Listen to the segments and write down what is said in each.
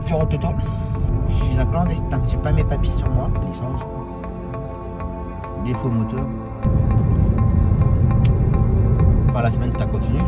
Bonjour Toto. Je suis un clandestin, j'ai pas mes papiers sur moi, licence, défaut moteur. Enfin la semaine t'as continué.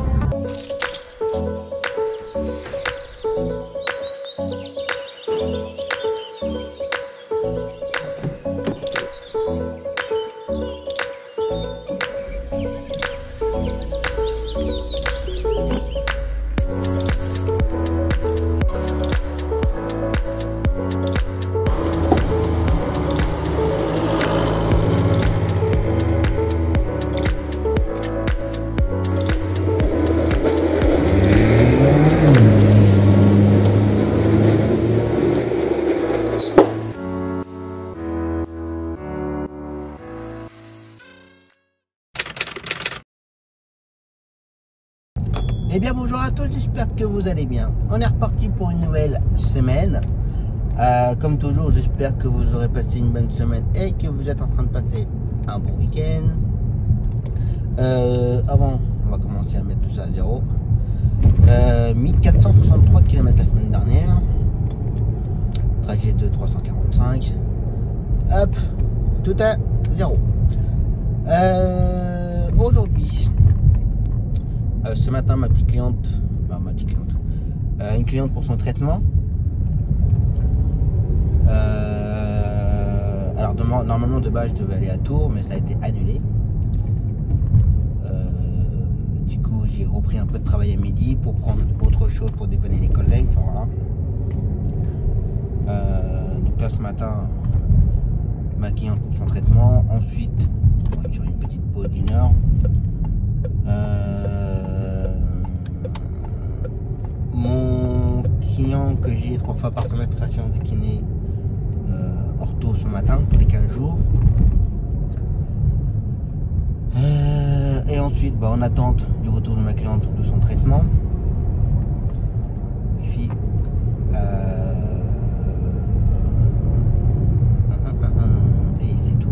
Eh bien bonjour à tous, j'espère que vous allez bien. On est reparti pour une nouvelle semaine. Comme toujours, j'espère que vous aurez passé une bonne semaine et que vous êtes en train de passer un bon week-end. Avant, on va commencer à mettre tout ça à zéro. 1463 km la semaine dernière. Trajet de 345. Hop, tout à zéro. Aujourd'hui, ce matin, ma petite cliente, une cliente pour son traitement. Alors normalement de base je devais aller à Tours, mais ça a été annulé. Du coup j'ai repris un peu de travail à midi pour prendre autre chose pour dépanner les collègues. Enfin, voilà. Donc là ce matin, ma cliente pour son traitement. Ensuite, sur une petite pause d'une heure. Mon client que j'ai 3 fois par semaine pour sa séance de kiné ortho ce matin, tous les 15 jours. Et ensuite, en attente du retour de ma cliente de son traitement. Et c'est tout.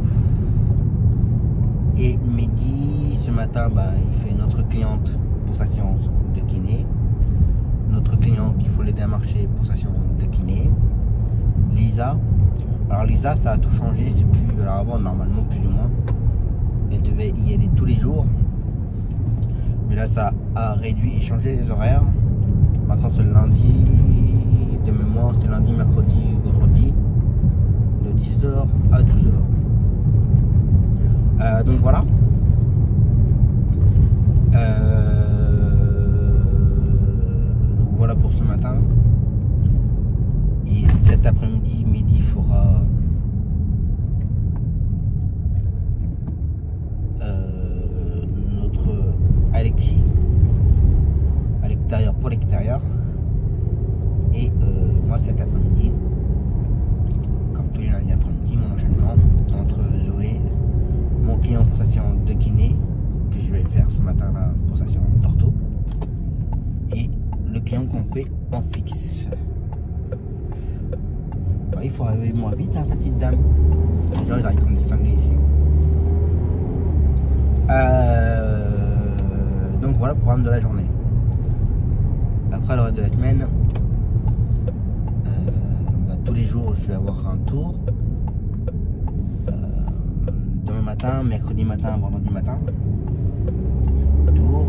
Et midi, ce matin, il fait notre cliente pour sa séance de kiné. Notre client qu'il faut l'aider à marcher pour sa séance de kiné. Lisa. Alors Lisa, ça a tout changé. C'est plus. Alors avant, normalement, plus ou moins, elle devait y aller tous les jours. Mais là, ça a réduit et changé les horaires. Maintenant, c'est le lundi. De mémoire, c'est lundi, mercredi, vendredi. De 10h à 12h. Donc voilà. Voilà pour ce matin. Et cet après-midi, midi, fera notre Alexis à l'extérieur, pour l'extérieur. Et moi cet après-midi, comme tous les lundis après-midi, mon enchaînement entre Zoé, mon client pour sa séance de kiné que je vais faire ce matin là pour sa séance d'ortho, et le client qu'on fait en fixe. Il faut arriver moins vite, hein, petite dame. Les gens ils arrivent comme des cinglés ici. Donc voilà le programme de la journée. Après le reste de la semaine, tous les jours je vais avoir un tour. Demain matin, mercredi matin, vendredi matin, tour.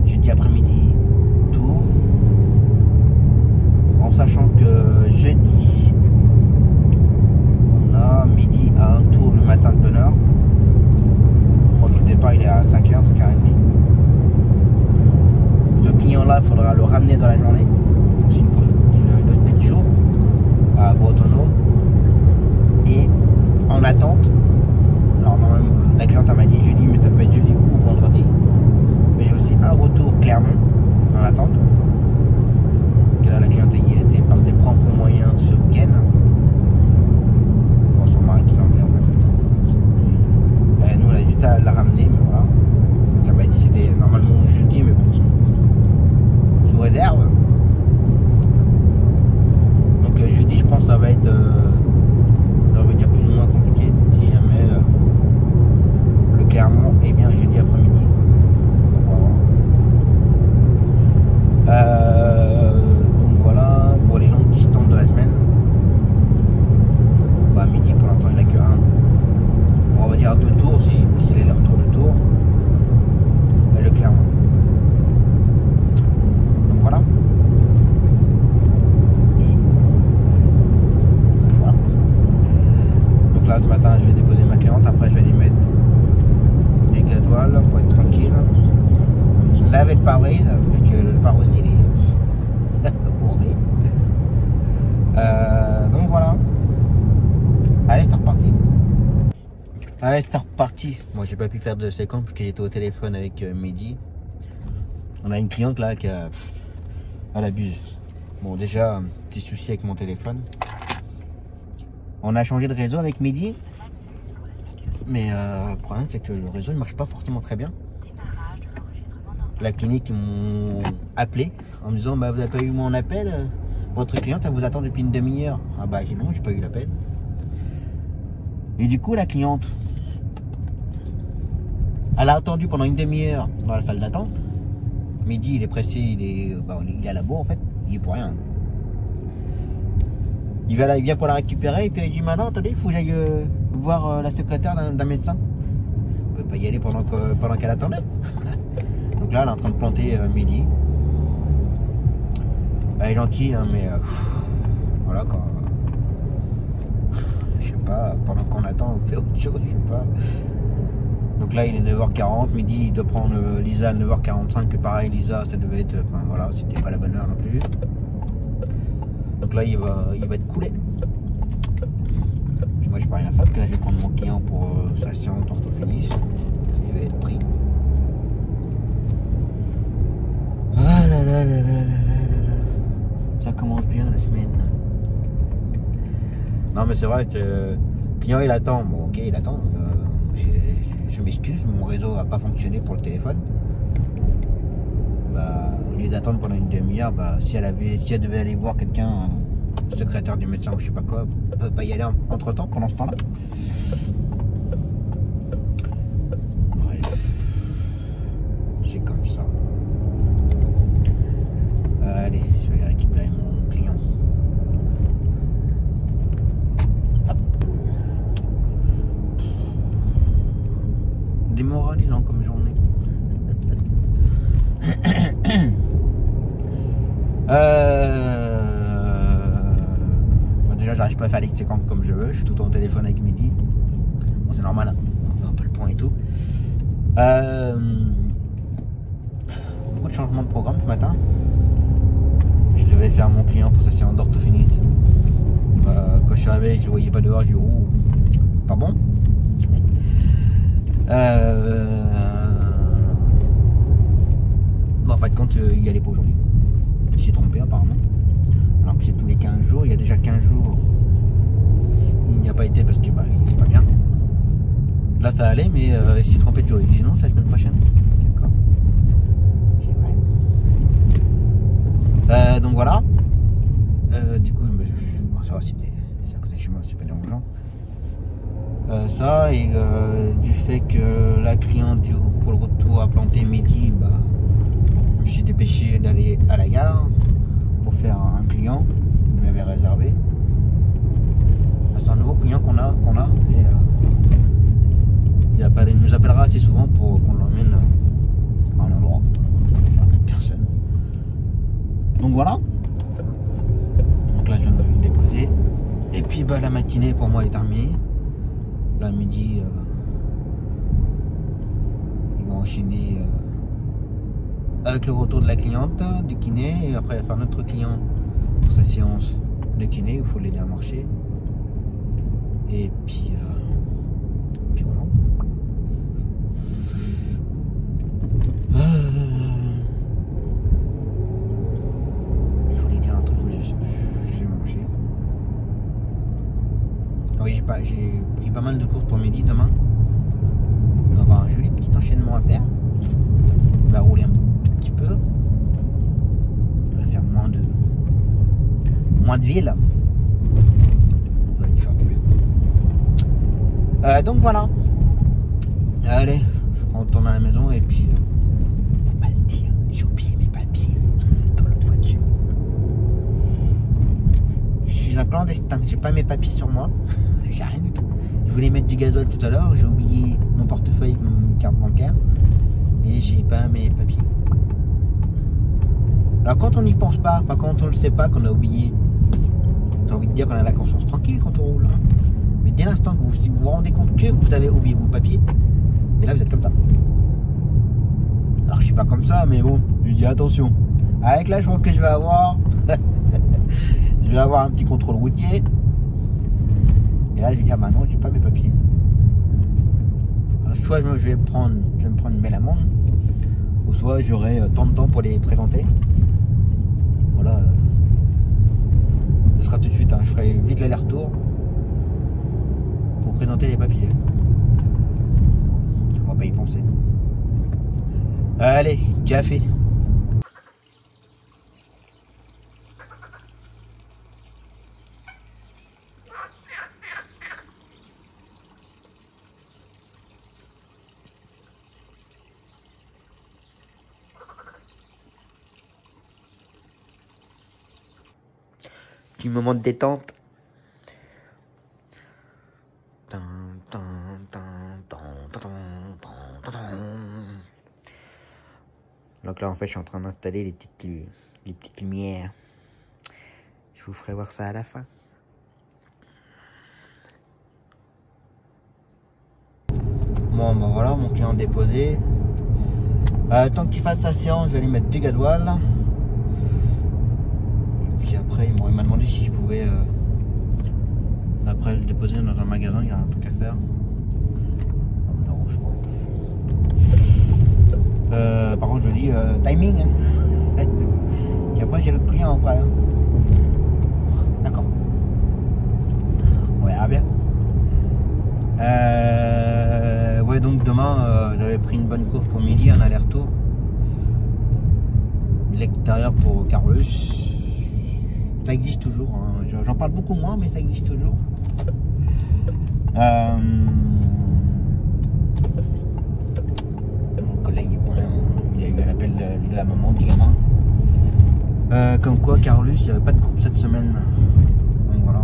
Jeudi après-midi, tour. En sachant que jeudi, on a midi à un tour le matin de bonne heure. Je crois que le départ il est à 5h, 5h30. Ce client là, il faudra le ramener dans la journée. C'est une speed show à Bretonneau. Et en attente, alors normalement la cliente m'a dit jeudi, mais ça peut être jeudi ou vendredi. Mais j'ai aussi un retour Clermont en attente. Là, la cliente y était par ses propres moyens ce week-end. Bon, son mari qui l'emmenait en fait. Nous, on a juste à la ramener, mais voilà. Donc, elle m'a dit que c'était normalement jeudi, mais bon, sous réserve. Ouais, c'est reparti. Moi, j'ai pas pu faire de séquence parce que j'étais au téléphone avec Mehdi. On a une cliente là qui a... Elle abuse. Bon, déjà, un petit souci avec mon téléphone. On a changé de réseau avec Mehdi. Mais le problème, c'est que le réseau ne marche pas forcément très bien. La clinique, ils m'ont appelé en me disant bah, vous n'avez pas eu mon appel, votre cliente, elle vous attend depuis une demi-heure. Ah bah non, j'ai pas eu l'appel. Et du coup, la cliente, elle a attendu pendant une demi-heure dans la salle d'attente. Mehdi, il est pressé, il est à la bourre en fait, il est pour rien. Il vient pour la récupérer et puis il dit maintenant, attendez, il faut que j'aille voir la secrétaire d'un médecin. On peut pas y aller pendant qu'elle attendait. Donc là, elle est en train de planter Mehdi. Elle est gentille, hein, mais voilà quoi. Je sais pas, pendant qu'on attend, on fait autre chose, je sais pas. Donc là, il est 9h40. Mehdi, il doit prendre Lisa à 9h45. Que pareil, Lisa, ça devait être. Enfin voilà, c'était pas la bonne heure non plus. Donc là, il va être coulé. Puis moi, je peux rien faire parce que là, je vais prendre mon client pour sa séance d'orthophonie. Il va être pris. Ah là là là là là là. Ça commence bien la semaine. Non mais c'est vrai que le client il attend. Bon ok, il attend. Je m'excuse, mon réseau n'a pas fonctionné pour le téléphone. Bah, au lieu d'attendre pendant une demi-heure, bah, si elle devait aller voir quelqu'un, secrétaire du médecin ou je sais pas quoi, elle peut pas y aller entre temps pendant ce temps-là. Bref, c'est comme ça. Allez, je vais aller récupérer mon client. Hop. Démoralisant comme journée. Bon, déjà, j'arrive pas à faire les séquences comme je veux. Je suis tout le temps au téléphone avec Mehdi. Bon, c'est normal, hein. On fait un peu le point et tout. Beaucoup de changements de programme ce matin. Je devais faire mon client pour sa séance d'orthophonie. Quand je suis arrivé, je le voyais pas dehors, je dis oh, pas bon. Bon, en fait, quand il y allait pas aujourd'hui, il s'est trompé apparemment. Alors que c'est tous les 15 jours, il y a déjà 15 jours, il n'y a pas été parce que bah, il était pas bien. Là, ça allait, mais il s'est trompé de jour. Il dit non, c'est la semaine prochaine. D'accord. Donc voilà. Du coup, bon, ça va, c'est à côté de chez moi, c'est pas dérangeant. Ça et du fait que la cliente pour le retour a planté Mehdi, bah, je me suis dépêché d'aller à la gare pour faire un client. Il m'avait réservé. C'est un nouveau client qu'on a et il nous appellera assez souvent pour qu'on l'emmène à un endroit avec 4 personnes. Donc voilà. Donc là je viens de le déposer. Et puis bah la matinée pour moi elle est terminée. Là midi ils vont enchaîner avec le retour de la cliente du kiné et après il va faire notre client pour sa séance de kiné, il faut l'aider à marcher. Et puis voilà. Il faut lui dire un truc, mais je vais manger. Oui, j'ai pris pas mal de courses pour midi demain. On va avoir un joli petit enchaînement à faire. On va rouler un tout petit peu. On va faire moins de ville. Ça va lui faire du bien. Donc voilà. Allez, je retourne à la maison et puis faut pas le dire, j'ai oublié mes papiers dans l'autre voiture. Je suis un clandestin, j'ai pas mes papiers sur moi, j'ai rien du tout. Je voulais mettre du gasoil tout à l'heure, j'ai oublié mon portefeuille avec ma carte bancaire et j'ai pas mes papiers. Alors quand on n'y pense pas, enfin quand on le sait pas qu'on a oublié, j'ai envie de dire qu'on a la conscience tranquille quand on roule. Hein. Mais dès l'instant que vous vous rendez compte que vous avez oublié vos papiers, et là vous êtes comme ça. Alors je suis pas comme ça, mais bon, je lui dis attention. Avec là je pense que je vais avoir je vais avoir un petit contrôle routier. Et là je vais dire bah non, j'ai pas mes papiers. soit je vais me prendre une belle amende, ou soit j'aurai tant de temps pour les présenter. Voilà. Ce sera tout de suite, hein. Je ferai vite l'aller-retour pour présenter les papiers. On va pas y penser. Allez, café. Petit moment de détente. Donc là en fait je suis en train d'installer les petites lumières. Je vous ferai voir ça à la fin. Bon bah voilà, mon client déposé. Tant qu'il fasse sa séance, je vais aller mettre du gasoil. Et puis après il m'a demandé si je pouvais après le déposer dans un magasin, il a un truc à faire. Par contre je lui dis timing. Et après j'ai l'autre client après. D'accord. On verra bien. Ouais, donc demain j'avais pris une bonne course pour midi, un aller-retour. L'extérieur pour Carolus. Ça existe toujours, hein. J'en parle beaucoup moins, mais ça existe toujours. Mon collègue, il a eu l'appel de la maman du gamin. Comme quoi, Carolus, il n'y avait pas de groupe cette semaine. Donc voilà.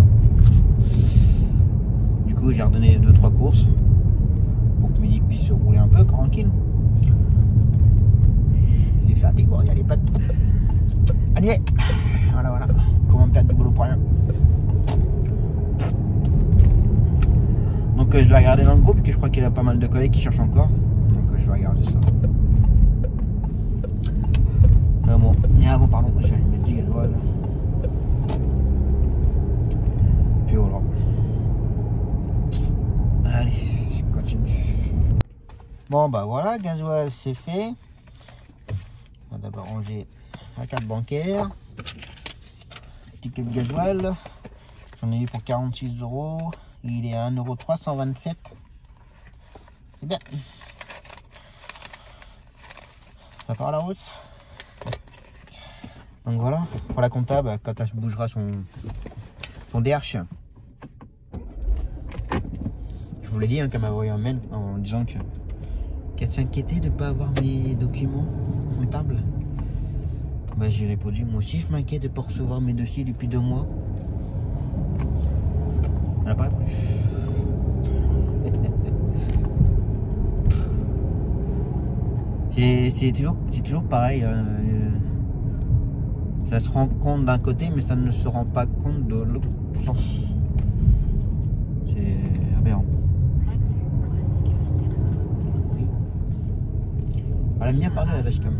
Du coup, j'ai redonné 2-3 courses pour que Midi puisse se rouler un peu tranquille. J'ai fait un dégourdir les pattes. Allez, voilà. Comment me perdre du boulot pour rien. Donc je vais regarder dans le groupe, que je crois qu'il y a pas mal de collègues qui cherchent encore. Donc je vais regarder ça. Bon, et avant, pardon, je vais aller mettre du gasoil. Puis voilà. Allez, je continue. Bon bah voilà, gasoil c'est fait. On va d'abord ranger la carte bancaire. Ticket de gasoil. J'en ai eu pour 46 €. Il est à 1,327 €. C'est bien. Ça part à la hausse. Donc voilà, pour la comptable, quand elle se bougera son DRH. Je vous l'ai dit, hein, qu'elle m'a envoyé un mail en disant qu'elle s'inquiétait de ne pas avoir mes documents comptables. Bah, j'ai répondu, moi aussi je m'inquiète de ne pas recevoir mes dossiers depuis 2 mois. Elle n'a pas répondu. C'est toujours pareil. Ça se rend compte d'un côté, mais ça ne se rend pas compte de l'autre sens. C'est aberrant. Elle aime bien parler la dashcam.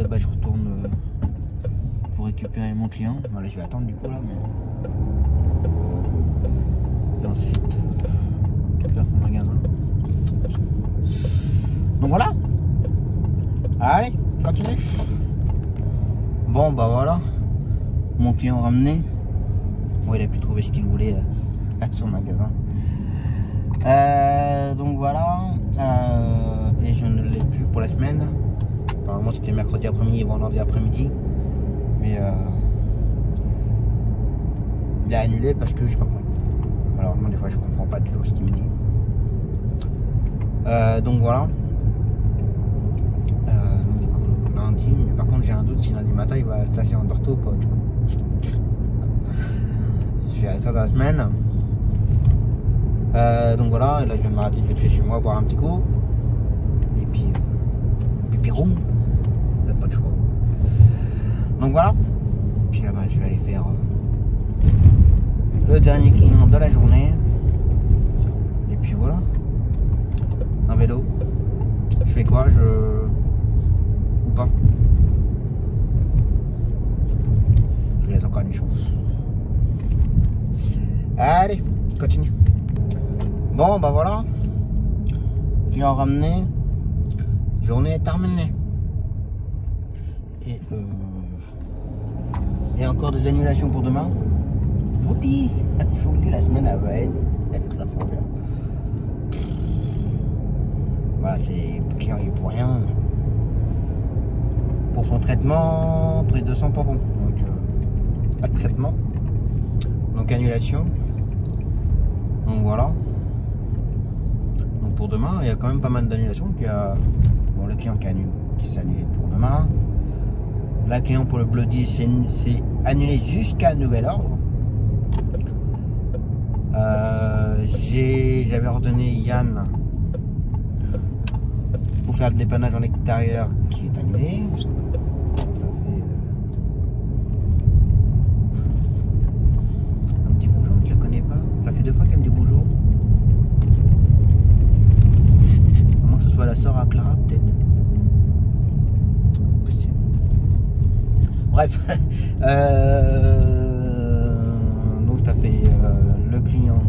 Bah, je retourne pour récupérer mon client. Voilà, je vais attendre du coup là. Mais... Et ensuite, faire son magasin. Donc voilà. Allez, continue. Bon bah voilà. Mon client ramené. Bon, il a pu trouver ce qu'il voulait à son magasin. Donc voilà. Et je ne l'ai plus pour la semaine. Normalement c'était mercredi après-midi et vendredi après-midi. Mais il a annulé parce que je sais pas pourquoi. Alors moi des fois je comprends pas toujours ce qu'il me dit. Donc voilà. Du coup lundi, mais par contre j'ai un doute si lundi matin il va stationner en Dorto ou pas du coup. Je vais à ça dans la semaine. Donc voilà, et là je viens de m'arrêter vite fait chez moi boire un petit coup. Et puis roum. Pas de choix. Donc voilà. Puis là-bas je vais aller faire le dernier client de la journée. Et puis voilà. Un vélo. Je fais quoi? Ou pas? Je laisse encore une chance. Allez, continue. Bon, bah voilà. Client ramené. Journée est terminée. Et encore des annulations pour demain. Je vous dis, la semaine elle va être la fourrière. Voilà, c'est le client il est pour rien. Pour son traitement, prise de sang pas bon. Donc pas de traitement. Donc annulation. Donc voilà. Donc pour demain, il y a quand même pas mal d'annulations. Il y a bon, le client qui s'est annulé pour demain. La client pour le Bloody c'est annulé jusqu'à nouvel ordre. J'avais ordonné Yann pour faire le dépannage en extérieur qui est annulé. Ça fait elle me dit bonjour, je la connais pas. Ça fait 2 fois qu'elle me dit bonjour. À moins que ce soit la sœur à Clara peut-être. Bref, donc tu as fait le client,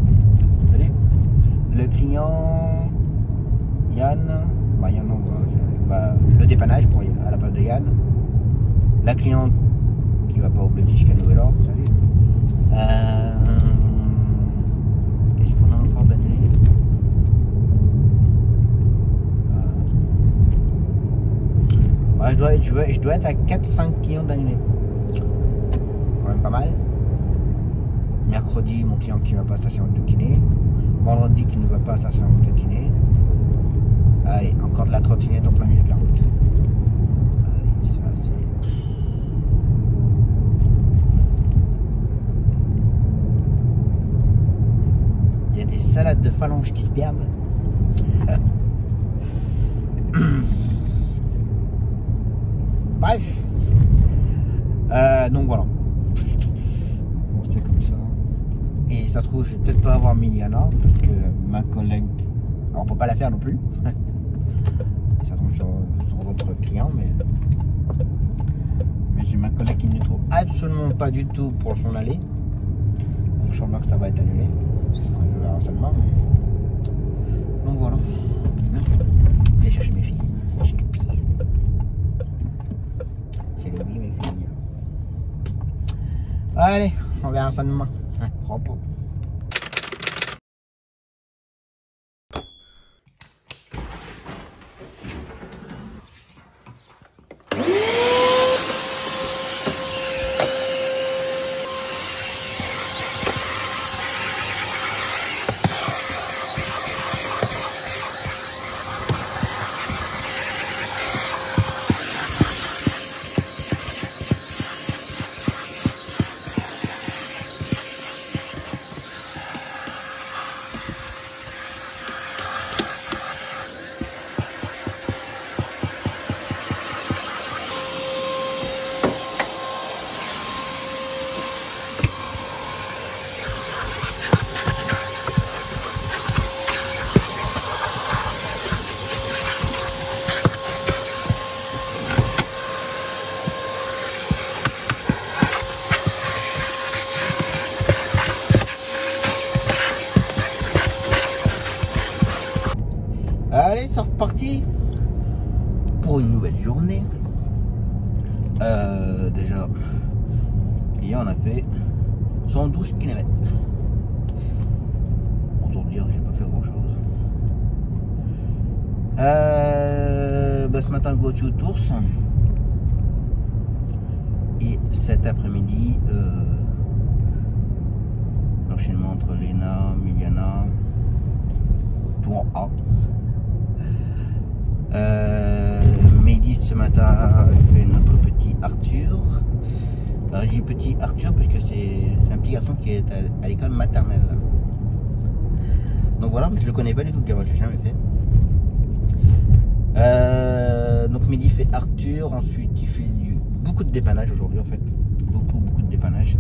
Yann, le dépannage à la place de Yann, la cliente qui va pas au Bloody jusqu'à nouvel ordre, qu'est-ce qu'on a encore d'annulé? Je dois être à 4-5 clients d'annulés. Quand même pas mal. Mercredi, mon client qui ne va pas à sa séance de kiné. Vendredi, qui ne va pas à sa séance de kiné. Allez, encore de la trottinette en plein milieu de la route. Allez, ça c'est... Il y a des salades de phalanges qui se perdent. Bref, donc voilà. Bon, c'est comme ça. Et ça se trouve, je vais peut-être pas avoir Miliana parce que ma collègue. Alors, on peut pas la faire non plus. Ça tombe sur d'autres clients, mais j'ai ma collègue qui ne trouve absolument pas du tout pour son aller. Donc, je sens bien que ça va être annulé. C'est un peu harcèlement, mais. Donc voilà. Je vais chercher mes filles. Allez, on verra ça demain. Repos. Allez, c'est reparti pour une nouvelle journée. Déjà, hier on a fait 112 km. Autant dire, j'ai pas fait grand chose. Ce matin, go to Tours. Et cet après-midi, l'enchaînement entre Léna, Miliana, tout en A. Mehdi ce matin fait notre petit Arthur. Alors, je dis petit Arthur parce que c'est un petit garçon qui est à l'école maternelle. Donc voilà, mais je le connais pas du tout le gamin, je l'ai jamais fait. Donc Mehdi fait Arthur, ensuite il fait beaucoup de dépannage aujourd'hui en fait. Beaucoup de dépannage.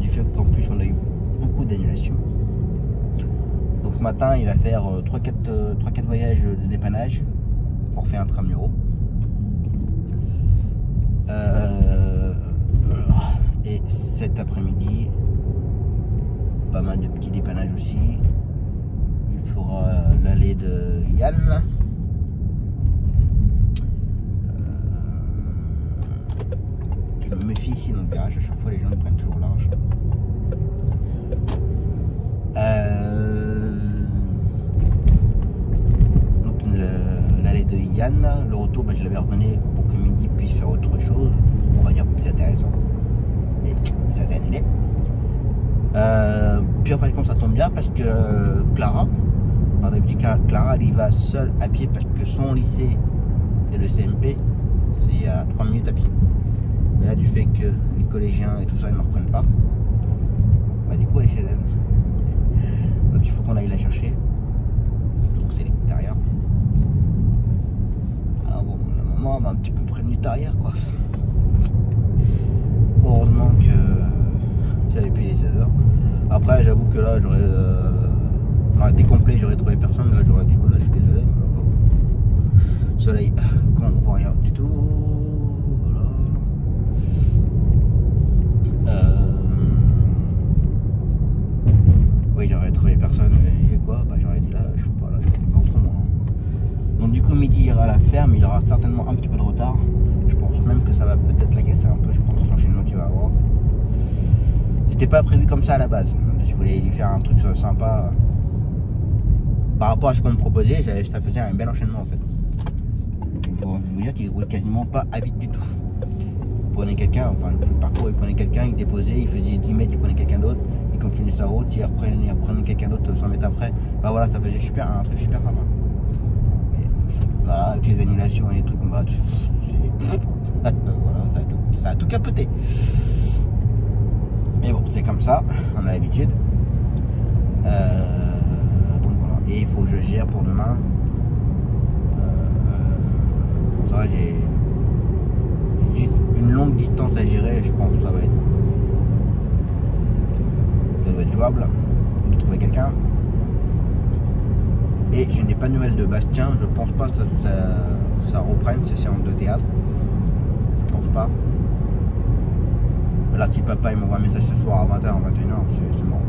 Du fait qu'en plus on a eu beaucoup d'annulations. Donc ce matin il va faire 3-4 voyages de dépannage pour faire un tramuro. Et cet après-midi pas mal de petits dépannages aussi. Il fera l'allée de Yann. Je me méfie ici dans le garage, à chaque fois les gens me prennent toujours large. Donc l'allée de Yann, le retour je l'avais ordonné pour que Midi puisse faire autre chose, on va dire plus intéressant. Mais ça s'est annulé. Puis en fait comme ça tombe bien parce que Clara, d'habitude Clara elle y va seule à pied parce que son lycée et le CMP c'est à 3 minutes à pied. Mais là du fait que les collégiens et tout ça ils ne reprennent pas, bah du coup elle est chez elle. Donc il faut qu'on aille la chercher. Donc c'est l'extérieur. Alors bon, la maman m'a un petit peu prévenu derrière quoi. Heureusement que j'avais plus les 16h. Après j'avoue que là j'aurais été complet, j'aurais trouvé personne, là j'aurais dit voilà je suis désolé. Soleil, quand on voit rien du tout. Voilà. Oui j'aurais trouvé personne et quoi, bah j'aurais dit là je peux pas, là je peux pas autrement. Donc du coup Midi ira à la ferme, il aura certainement un petit peu de retard. Je pense même que ça va peut-être l'agacer un peu, je pense l'enchaînement qu'il va avoir. C'était pas prévu comme ça à la base. Je voulais lui faire un truc sympa. Par rapport à ce qu'on me proposait, ça faisait un bel enchaînement en fait. Je peux vous dire qu'il roule quasiment pas à vite du tout. Il prenait quelqu'un, enfin le parcours il prenait quelqu'un, il déposait, il faisait 10 mètres, il prenait quelqu'un d'autre, il continuait sa route, il reprenait quelqu'un d'autre 100 mètres après. Bah voilà, ça faisait un truc super sympa. Et voilà, avec les annulations et les trucs comme ça, voilà, ça a tout capoté. Mais bon, c'est comme ça, on a l'habitude. Donc voilà, et il faut que je gère pour demain. Pour ça, j'ai une longue distance à gérer, je pense que ça doit être jouable de trouver quelqu'un. Et je n'ai pas de nouvelles de Bastien, je pense pas que ça reprenne ces séances de théâtre. Je pense pas. Là, si papa il m'envoie un message ce soir à 20h, 21h, c'est mort.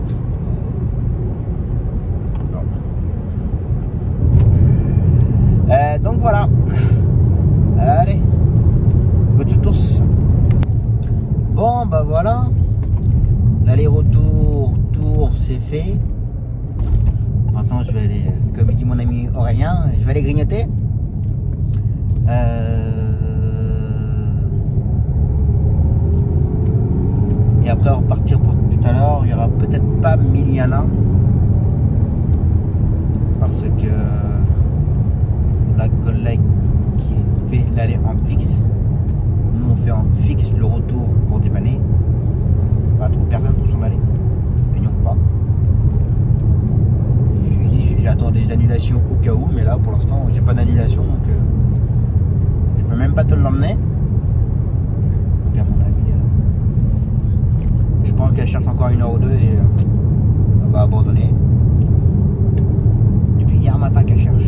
Donc voilà. Allez. Go to tous. Bon, bah voilà. L'aller-retour, c'est fait. Maintenant, je vais aller, comme dit mon ami Aurélien, je vais aller grignoter. Et après repartir pour tout à l'heure. Il n'y aura peut-être pas Miliana parce que la collègue qui fait l'aller en fixe, nous on fait en fixe le retour pour dépanner. Pas trop personne pour s'en aller, peignons pas. Je lui ai dit j'attends des annulations au cas où, mais là pour l'instant j'ai pas d'annulation donc je peux même pas te l'emmener. Donc à mon avis je pense qu'elle cherche encore 1 heure ou 2 et elle va abandonner. Depuis hier matin qu'elle cherche.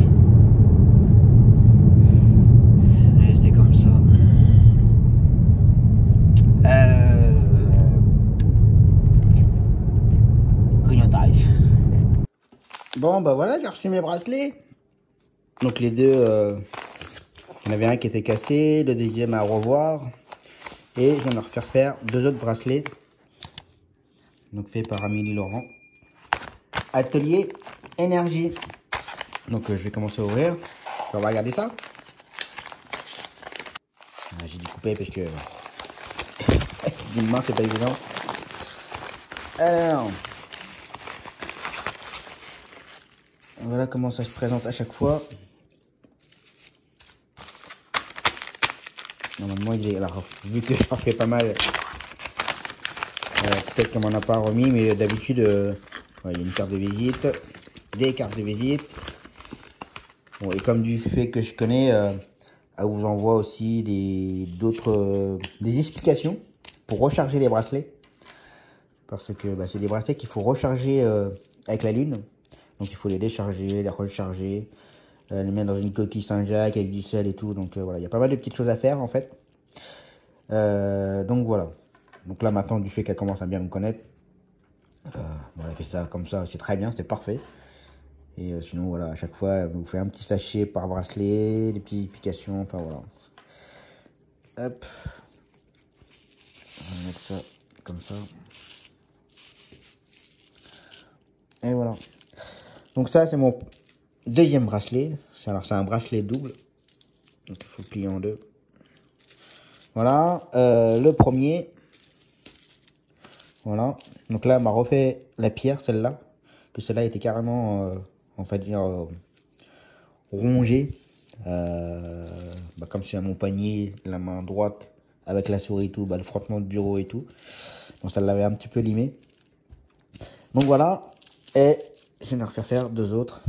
Et c'était comme ça. Grignotage. Bon bah voilà, j'ai reçu mes bracelets. Donc les deux, il y en avait un qui était cassé, le deuxième à revoir. Et je viens de leur faire 2 autres bracelets. Donc fait par Amélie Laurent. Atelier énergie. Donc je vais commencer à ouvrir. On va regarder ça. Ah, j'ai dû couper parce que d'une main c'est pas évident. Alors voilà comment ça se présente à chaque fois. Normalement il est, alors vu que j'en fais pas mal, peut-être qu'on m'en a pas remis, mais d'habitude il y a une carte de visite, des cartes de visite. Bon, et comme du fait que je connais, elle vous envoie aussi des explications pour recharger les bracelets. Parce que c'est des bracelets qu'il faut recharger avec la lune. Donc il faut les décharger, les recharger, les mettre dans une coquille Saint-Jacques avec du sel et tout. Donc voilà, il y a pas mal de petites choses à faire en fait. Donc voilà. Donc là maintenant, du fait qu'elle commence à bien me connaître, On a fait ça comme ça, c'est très bien, c'est parfait. Et sinon, voilà, à chaque fois, vous faites un petit sachet par bracelet, des petites applications, enfin voilà. Hop. On va mettre ça comme ça. Et voilà. Donc ça, c'est mon deuxième bracelet. Alors, c'est un bracelet double. Donc, il faut plier en deux. Voilà. Le premier. Voilà. Donc là, on m'a refait la pierre, celle-là. Que celle-là était carrément, on va dire, rongée. Comme c'est à mon panier, la main droite, avec la souris et tout, le frottement de bureau et tout. Donc ça l'avait un petit peu limé. Donc voilà. Et je vais me refaire faire deux autres.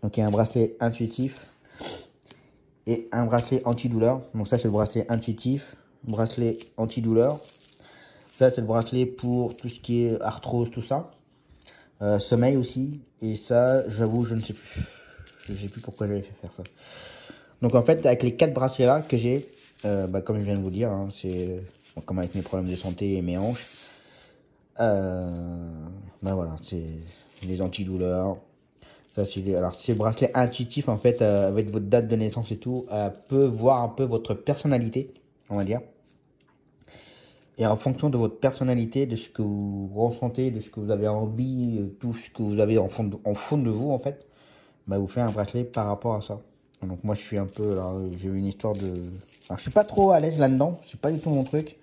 Donc il y a un bracelet intuitif et un bracelet antidouleur. Donc ça c'est le bracelet intuitif, bracelet antidouleur. Ça c'est le bracelet pour tout ce qui est arthrose, tout ça. Sommeil aussi. Et ça, j'avoue, je ne sais plus. Je ne sais plus pourquoi j'avais fait faire ça. Donc en fait, avec les 4 bracelets là que j'ai, comme je viens de vous dire, hein, c'est comme avec mes problèmes de santé et mes hanches. Voilà, c'est les antidouleurs. Ça, alors ces bracelets intuitifs en fait, avec votre date de naissance et tout, peut voir un peu votre personnalité, on va dire. Et en fonction de votre personnalité, de ce que vous ressentez, de ce que vous avez envie, tout ce que vous avez en fond de vous en fait, vous faites un bracelet par rapport à ça. Donc moi je suis un peu, j'ai eu une histoire de... Alors je suis pas trop à l'aise là-dedans, c'est pas du tout mon truc.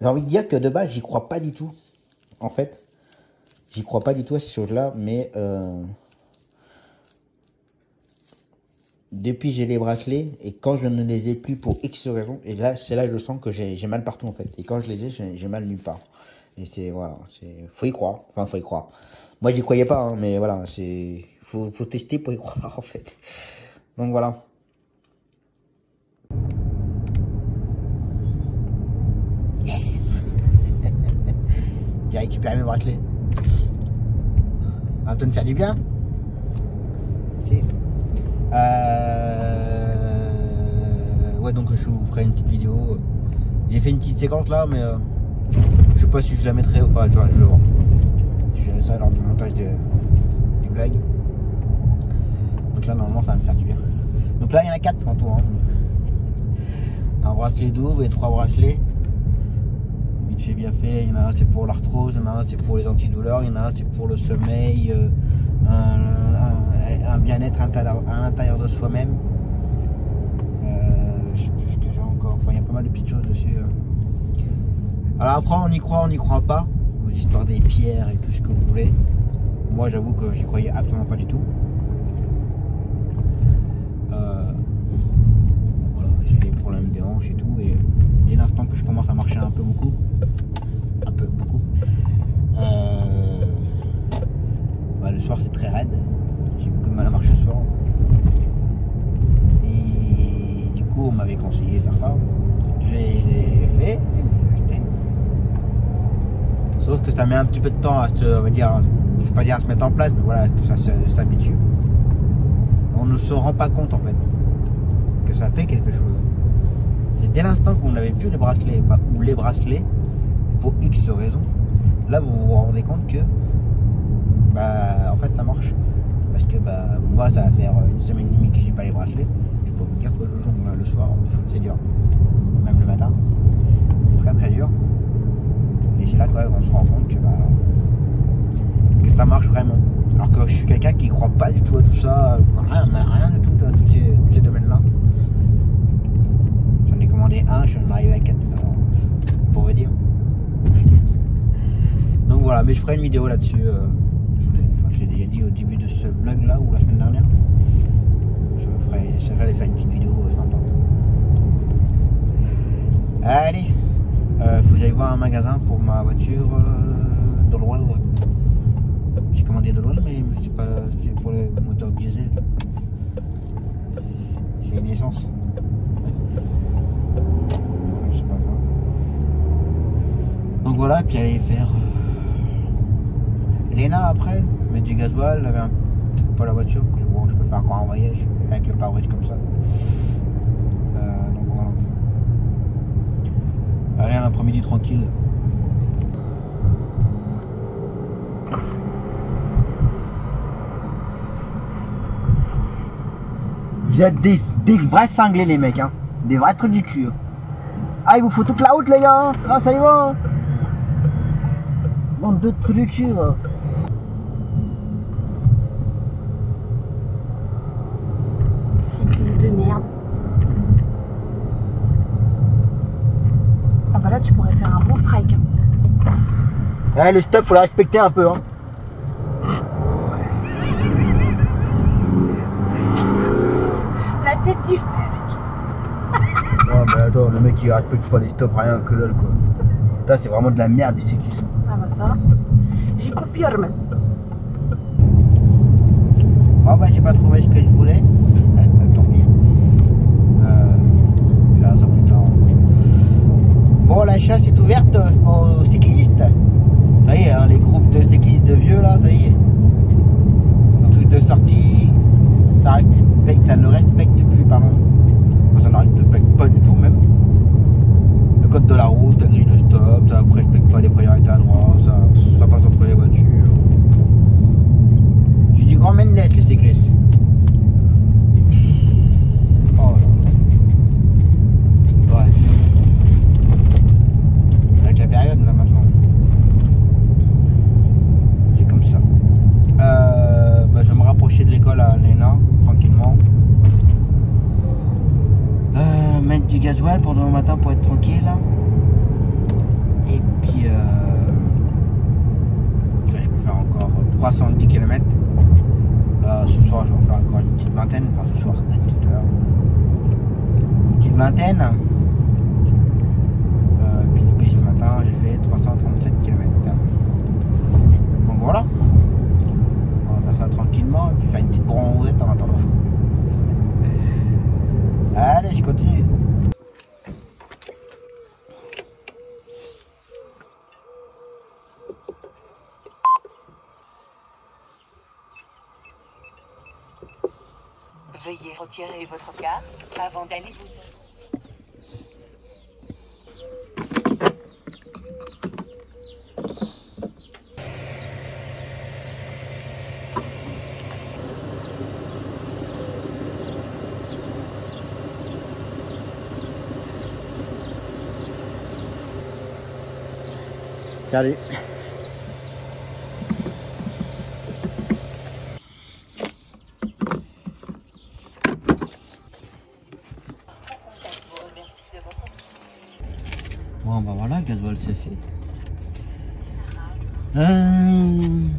J'ai envie de dire que de base j'y crois pas du tout, en fait. J'y crois pas du tout à ces choses-là, mais... Depuis j'ai les bracelets, et quand je ne les ai plus pour X raisons, et là c'est là que je sens que j'ai mal partout en fait. Et quand je les ai, j'ai mal nulle part. Et c'est, voilà, faut y croire, enfin faut y croire. Moi j'y croyais pas, hein, mais voilà, faut tester pour y croire en fait. Donc voilà. Yes. J'ai récupéré mes bracelets. Ça va te faire du bien. C'est... Ouais, donc je vous ferai une petite vidéo. J'ai fait une petite séquence là, mais je sais pas si je la mettrai ou pas. Je vais le voir. Je verrai ça lors du montage du vlog. Donc là, normalement, ça va me faire du bien. Donc là, il y en a 4 en tout. Hein. Un bracelet double et 3 bracelets. Vite fait, bien fait. Il y en a un, c'est pour l'arthrose. Il y en a un, c'est pour les antidouleurs. Il y en a un, c'est pour le sommeil. Un bien-être à l'intérieur de soi-même. Je sais plus ce que j'ai encore. Enfin, il y a pas mal de petites choses dessus. Alors après, on y croit pas. Aux histoires des pierres et tout ce que vous voulez. Moi, j'avoue que j'y croyais absolument pas du tout. Voilà, j'ai des problèmes de hanches et tout. Et dès l'instant que je commence à marcher un peu beaucoup, le soir c'est très raide. J'ai beaucoup de mal à marcher le soir. Et du coup, on m'avait conseillé de faire ça. J'ai fait, j'ai acheté. Sauf que ça met un petit peu de temps à se, on va dire, je ne vais pas dire à se mettre en place, mais voilà, que ça s'habitue. On ne se rend pas compte en fait que ça fait quelque chose. C'est dès l'instant qu'on n'avait plus les bracelets, ou les bracelets, pour X raisons, là vous vous rendez compte que en fait ça marche. Parce que moi ça va faire une semaine et demie que j'ai pas les bracelets. Je peux vous dire que le soir c'est dur. Même le matin. C'est très très dur. Et c'est là qu'on se rend compte que ça marche vraiment. Alors que je suis quelqu'un qui croit pas du tout à tout ça. Rien du tout à tous ces domaines-là. J'en ai commandé un, je suis arrivé à 4. Alors, pour vous dire. Donc voilà, mais je ferai une vidéo là-dessus. Je l'ai déjà dit au début de ce vlog là, ou la semaine dernière. J'essaierai de faire une petite vidéo sympa. Allez, faut que j'aille voir un magasin pour ma voiture de l'oil. J'ai commandé de l'oil, mais c'est pas pour le moteur diesel. J'ai une essence. C'est pas grave. Donc voilà, puis aller faire Léna après, mettre du gasoil, laver un peu pas la voiture, je peux faire encore un voyage avec le pare-brise comme ça. Donc voilà. Allez, un après-midi tranquille. Vous êtes des vrais cinglés les mecs, hein. Des vrais trucs du cul. Ah, il vous faut toute la route les gars, hein. Ah, ça y va, hein. Bande de trucs du cul, hein. Cycliste de merde. Ah bah là tu pourrais faire un bon strike. Ouais, le stop, faut la respecter un peu, hein. La tête du... Ouais, mais attends, le mec il respecte pas les stops, rien que lol quoi. Putain, c'est vraiment de la merde du cyclisme. Ah bah ça, j'y confirme. Bon bah j'ai pas trouvé ce que je voulais. Tant pis. Je verrai ça plus tard. Bon, la chasse est ouverte aux cyclistes. Ça y est, hein, les groupes de cyclistes de vieux là, ça y est. Le truc de sortie, ça ne respecte plus, pardon. Ça ne respecte pas du tout même. Le code de la route, la grille de stop, ça ne respecte pas les priorités à droite, ça passe entre les voitures. J'ai du grand Mendes les cyclistes. Oh là. Bref. Avec la période là maintenant. C'est comme ça. Bah, je vais me rapprocher de l'école à Léna, tranquillement. Mettre du gasoil pour demain matin pour être tranquille. Et puis là, je peux faire encore 310 km. Là, ce soir, je vais en faire encore une petite vingtaine. Enfin, ce soir, tout à l'heure. Une petite vingtaine. Puis depuis ce matin, j'ai fait 337 km. Donc voilà. On va faire ça tranquillement. Et puis faire une petite bronzette en attendant. Allez, je continue. Veuillez retirer votre carte avant d'aller vous... Salut. Bon bah voilà, le gasoil c'est fait. On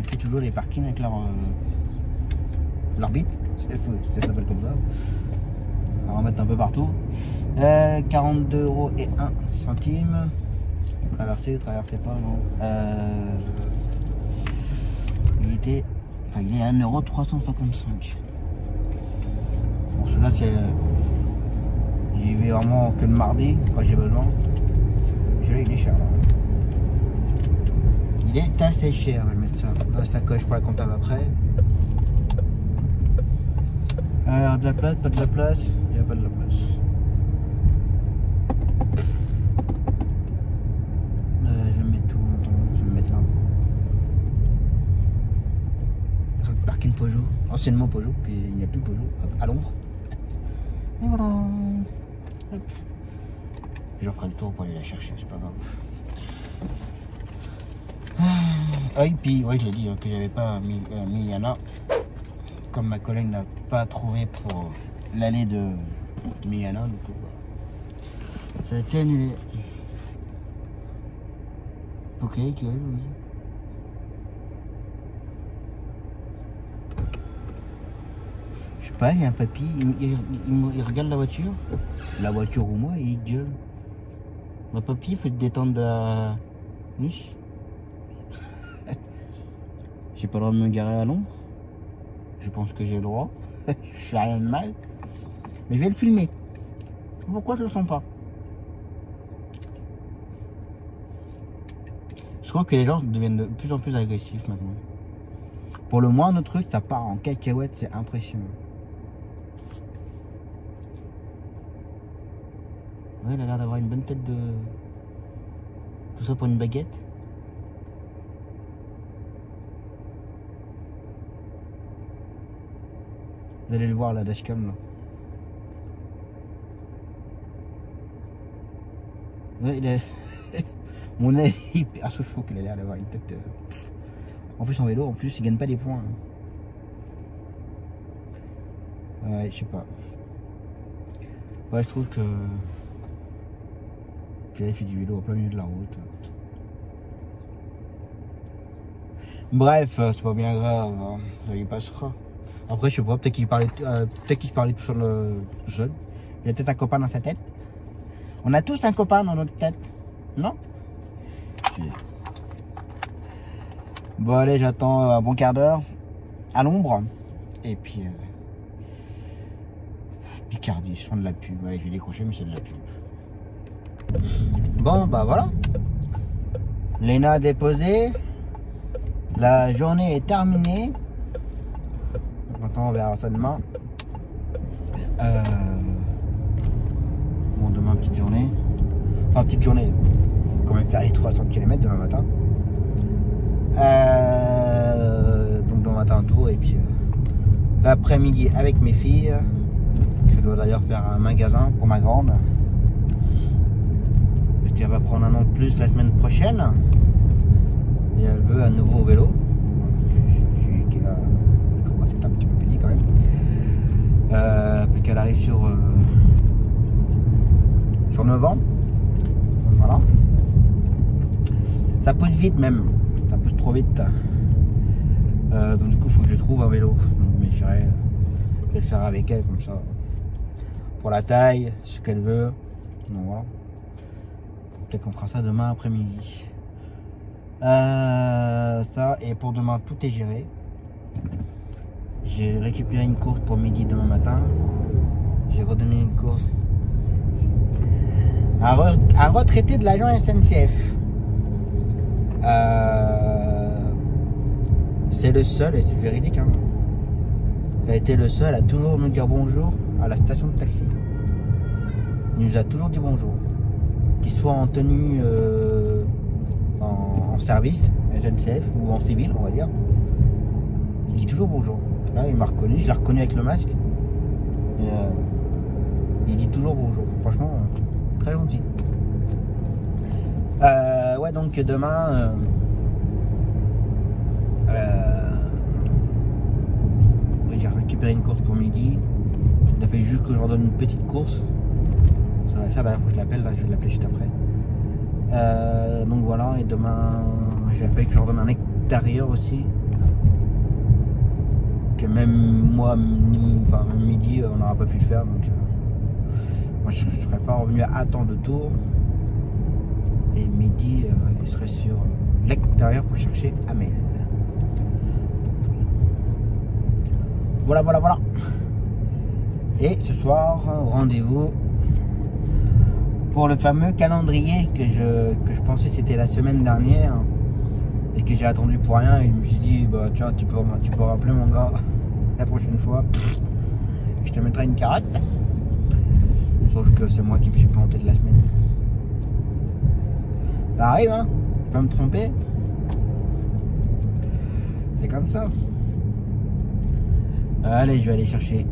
fait toujours les parkings avec leur bite, ça s'appelle comme ça. On va en mettre un peu partout. 42 € et 1 centime. Traverser pas, non. Il est à 1,355 €. Bon, celui-là c'est... J'y vais vraiment que le mardi quand j'ai besoin. Celui-là il est cher là. Il est assez cher, je vais mettre ça dans la sacoche pour la comptable après. Alors de la place, pas de la place, il n'y a pas de la place. Je vais mettre tout, attends, je vais me mettre là. Sur le parking Peugeot, anciennement Peugeot, puis il n'y a plus Peugeot, à l'ombre. Et voilà. Hop. Je reprends le tour pour aller la chercher, c'est pas grave. Ah oui, puis oui, je l'ai dit que j'avais pas mis Yana. Comme ma collègue n'a pas trouvé pour l'allée de Miana, donc ça a été annulé. Ok, oui. Je sais pas, il y a un papy, il regarde la voiture ou moi, et il gueule. Ma papy, il faut te détendre de la nuit. J'ai pas le droit de me garer à l'ombre. Je pense que j'ai le droit. Je fais rien de mal. Mais je vais le filmer. Pourquoi je le sens pas? Je crois que les gens deviennent de plus en plus agressifs maintenant. Pour le moindre truc, ça part en cacahuète, c'est impressionnant. Ouais, elle a l'air d'avoir une bonne tête de... Tout ça pour une baguette. Vous allez le voir la dashcam là. Ouais, il est... Mon nez est hyper chaud qu'il a l'air d'avoir une tête. En plus en vélo, en plus il gagne pas des points. Ouais, je sais pas. Ouais, je trouve que qu'il avait fait du vélo au plein milieu de la route. Bref, c'est pas bien grave, hein. Ça y passera. Après, je sais pas, peut-être qu'il parlait tout seul, tout seul. Il a peut-être un copain dans sa tête. On a tous un copain dans notre tête, non? Si. Bon, allez, j'attends un bon quart d'heure à l'ombre. Et puis, Picardie, son de la pub. Ouais, je vais décrocher, mais c'est de la pub. Bon, bah voilà. Léna a déposé. La journée est terminée. Maintenant, on verra ça demain. Bon, demain, petite journée. Enfin, petite journée. On va quand même faire les 300 km demain matin. Donc, demain matin, un tour. Et puis, l'après-midi avec mes filles. Je dois d'ailleurs faire un magasin pour ma grande. Parce qu'elle va prendre un an de plus la semaine prochaine. Et elle veut un nouveau vélo. Il commence à être un petit peu pénible quand même. Puis qu'elle arrive sur 9 ans. Donc voilà. Ça pousse vite même. Ça pousse trop vite. Donc du coup il faut que je trouve un vélo. Mais je vais le faire avec elle comme ça. Pour la taille, ce qu'elle veut. Donc voilà. Peut-être qu'on fera ça demain après-midi. Ça, et pour demain tout est géré. J'ai récupéré une course pour midi demain matin. J'ai redonné une course à un retraité de l'agent SNCF. C'est le seul, et c'est véridique, hein, il a été le seul à toujours nous dire bonjour à la station de taxi. Il nous a toujours dit bonjour, qu'il soit en tenue en service SNCF ou en civil, on va dire. Il dit toujours bonjour. Là, il m'a reconnu, je l'ai reconnu avec le masque. Et, il dit toujours bonjour. Franchement, très gentil. Ouais, donc demain, oui, j'ai récupéré une course pour midi. Il a fait juste que je leur donne une petite course. Ça va faire, d'ailleurs, faut que je l'appelle, là, je vais l'appeler juste après. Donc voilà, et demain, j'ai fait que je leur donne un extérieur aussi. Que même moi, même midi, on n'aura pas pu le faire. Donc, moi, je ne serais pas revenu à temps de tour. Et midi, je serai sur l'extérieur pour chercher Amel. Voilà. Et ce soir, rendez-vous pour le fameux calendrier que je pensais c'était la semaine dernière et que j'ai attendu pour rien. Et je me suis dit, bah tiens, tu peux rappeler mon gars la prochaine fois. Je te mettrai une carotte. Sauf que c'est moi qui me suis planté de la semaine. Ça arrive, hein, je peux me tromper. C'est comme ça. Allez, je vais aller chercher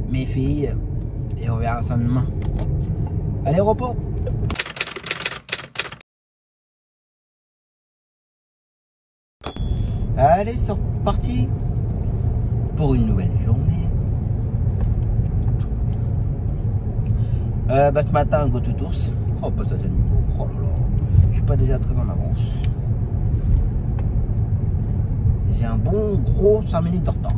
mes filles et on verra ça demain. Allez, repos. Allez, c'est reparti pour une nouvelle journée. Ce matin, go to tours. Oh, pas ça, c'est nouveau. Oh là là, je suis pas déjà très en avance. J'ai un bon gros 5 minutes de retard.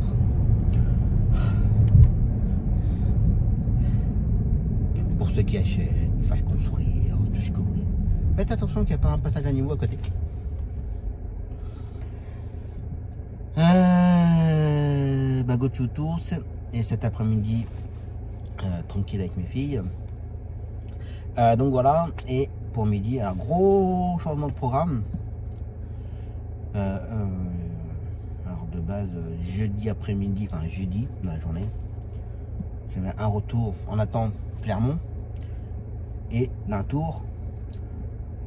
Pour ceux qui achètent, fassent construire, tout ce que vous voulez. Faites attention qu'il n'y a pas un passage à niveau à côté. Go to tours. Et cet après-midi, tranquille avec mes filles. Donc voilà. Et pour midi, un gros changement de programme. Alors de base, jeudi après-midi, enfin jeudi dans la journée, j'avais un retour en attente Clermont et d'un tour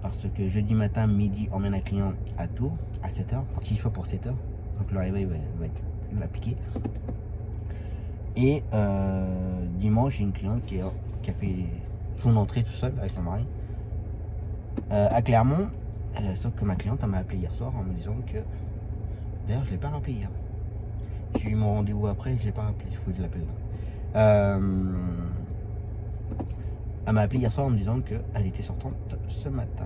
parce que jeudi matin midi emmène un client à Tours à 7h pour qu'il soit pour 7h, donc le réveil va piquer. Et dimanche, j'ai une cliente qui a fait son entrée tout seul avec son mari à Clermont. Sauf que ma cliente m'a appelé hier soir en me disant que... D'ailleurs, je ne l'ai pas rappelé hier. J'ai eu mon rendez-vous après, je ne l'ai pas rappelé, il faut que je l'appelle là. Elle m'a appelé hier soir en me disant qu'elle était sortante ce matin.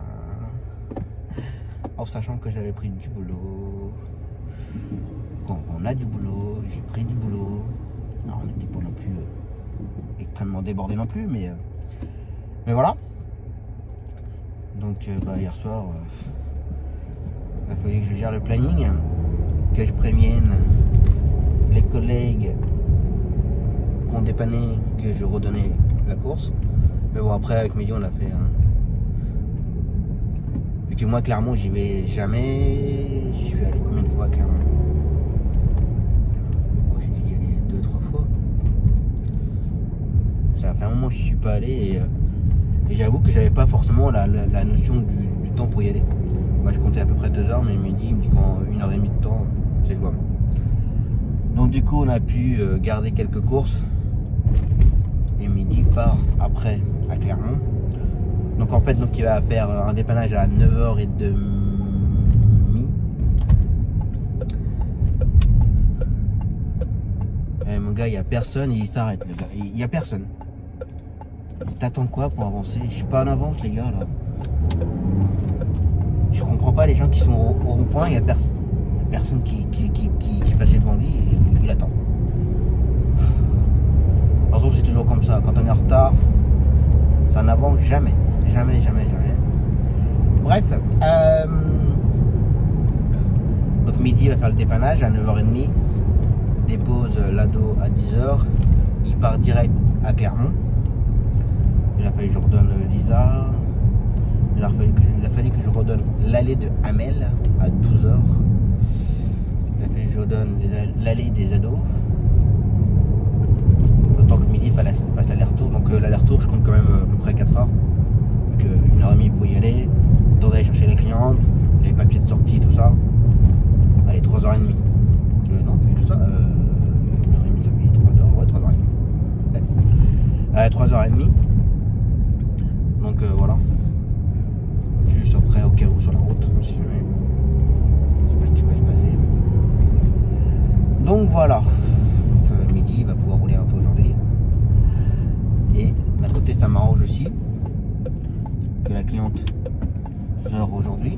En sachant que j'avais pris du boulot. Quand on a du boulot, j'ai pris du boulot. Alors on n'était pas non plus extrêmement débordé non plus, mais voilà. Donc hier soir, il fallait que je gère le planning, que je prévienne les collègues qu'on dépannait, que je redonnais la course. Mais bon, après avec Mehdi on a fait vu que moi Clermont j'y vais jamais. J'y suis allé combien de fois à Clermont? J'ai dû y aller 2-3 fois. Ça fait un moment que je suis pas allé et j'avoue que j'avais pas forcément la notion du temps pour y aller. Moi je comptais à peu près 2 heures, mais Mehdi il me dit qu'en 1h30 de temps c'est jouable. Donc du coup on a pu garder quelques courses et Mehdi part après à Clermont. Donc en fait il va faire un dépannage à 9h30. Et mon gars, il n'y a personne, il s'arrête le gars, il n'y a personne. T'attends quoi pour avancer? Je suis pas en avance les gars là. Je comprends pas les gens qui sont au rond-point, il n'y a personne qui passait devant lui et il attend. Par exemple c'est toujours comme ça, quand on est en retard, ça n'avance jamais. Jamais. Bref, donc Mehdi va faire le dépannage à 9h30, dépose l'ado à 10h, il part direct à Clermont. Il a fallu que je redonne Lisa, il a fallu que je redonne l'allée de Hamel à 12h, il a fallu que je redonne l'allée des ados. Autant que Mehdi fasse l'aller-retour, donc l'aller-retour je compte quand même à peu près 4 heures. Donc 1h30 pour y aller, temps d'aller chercher les clientes, les papiers de sortie, tout ça. Allez, 3h30. Non, plus que ça, 1h30 ça fait 3h, ouais 3h30. Ouais. 3h30. Donc voilà. Juste après au cas où sur la route, si jamais. Je sais pas ce qui va se passer. Donc voilà. Mehdi va pouvoir rouler un peu aujourd'hui. Et d'un côté ça m'arrange aussi que la cliente sort aujourd'hui,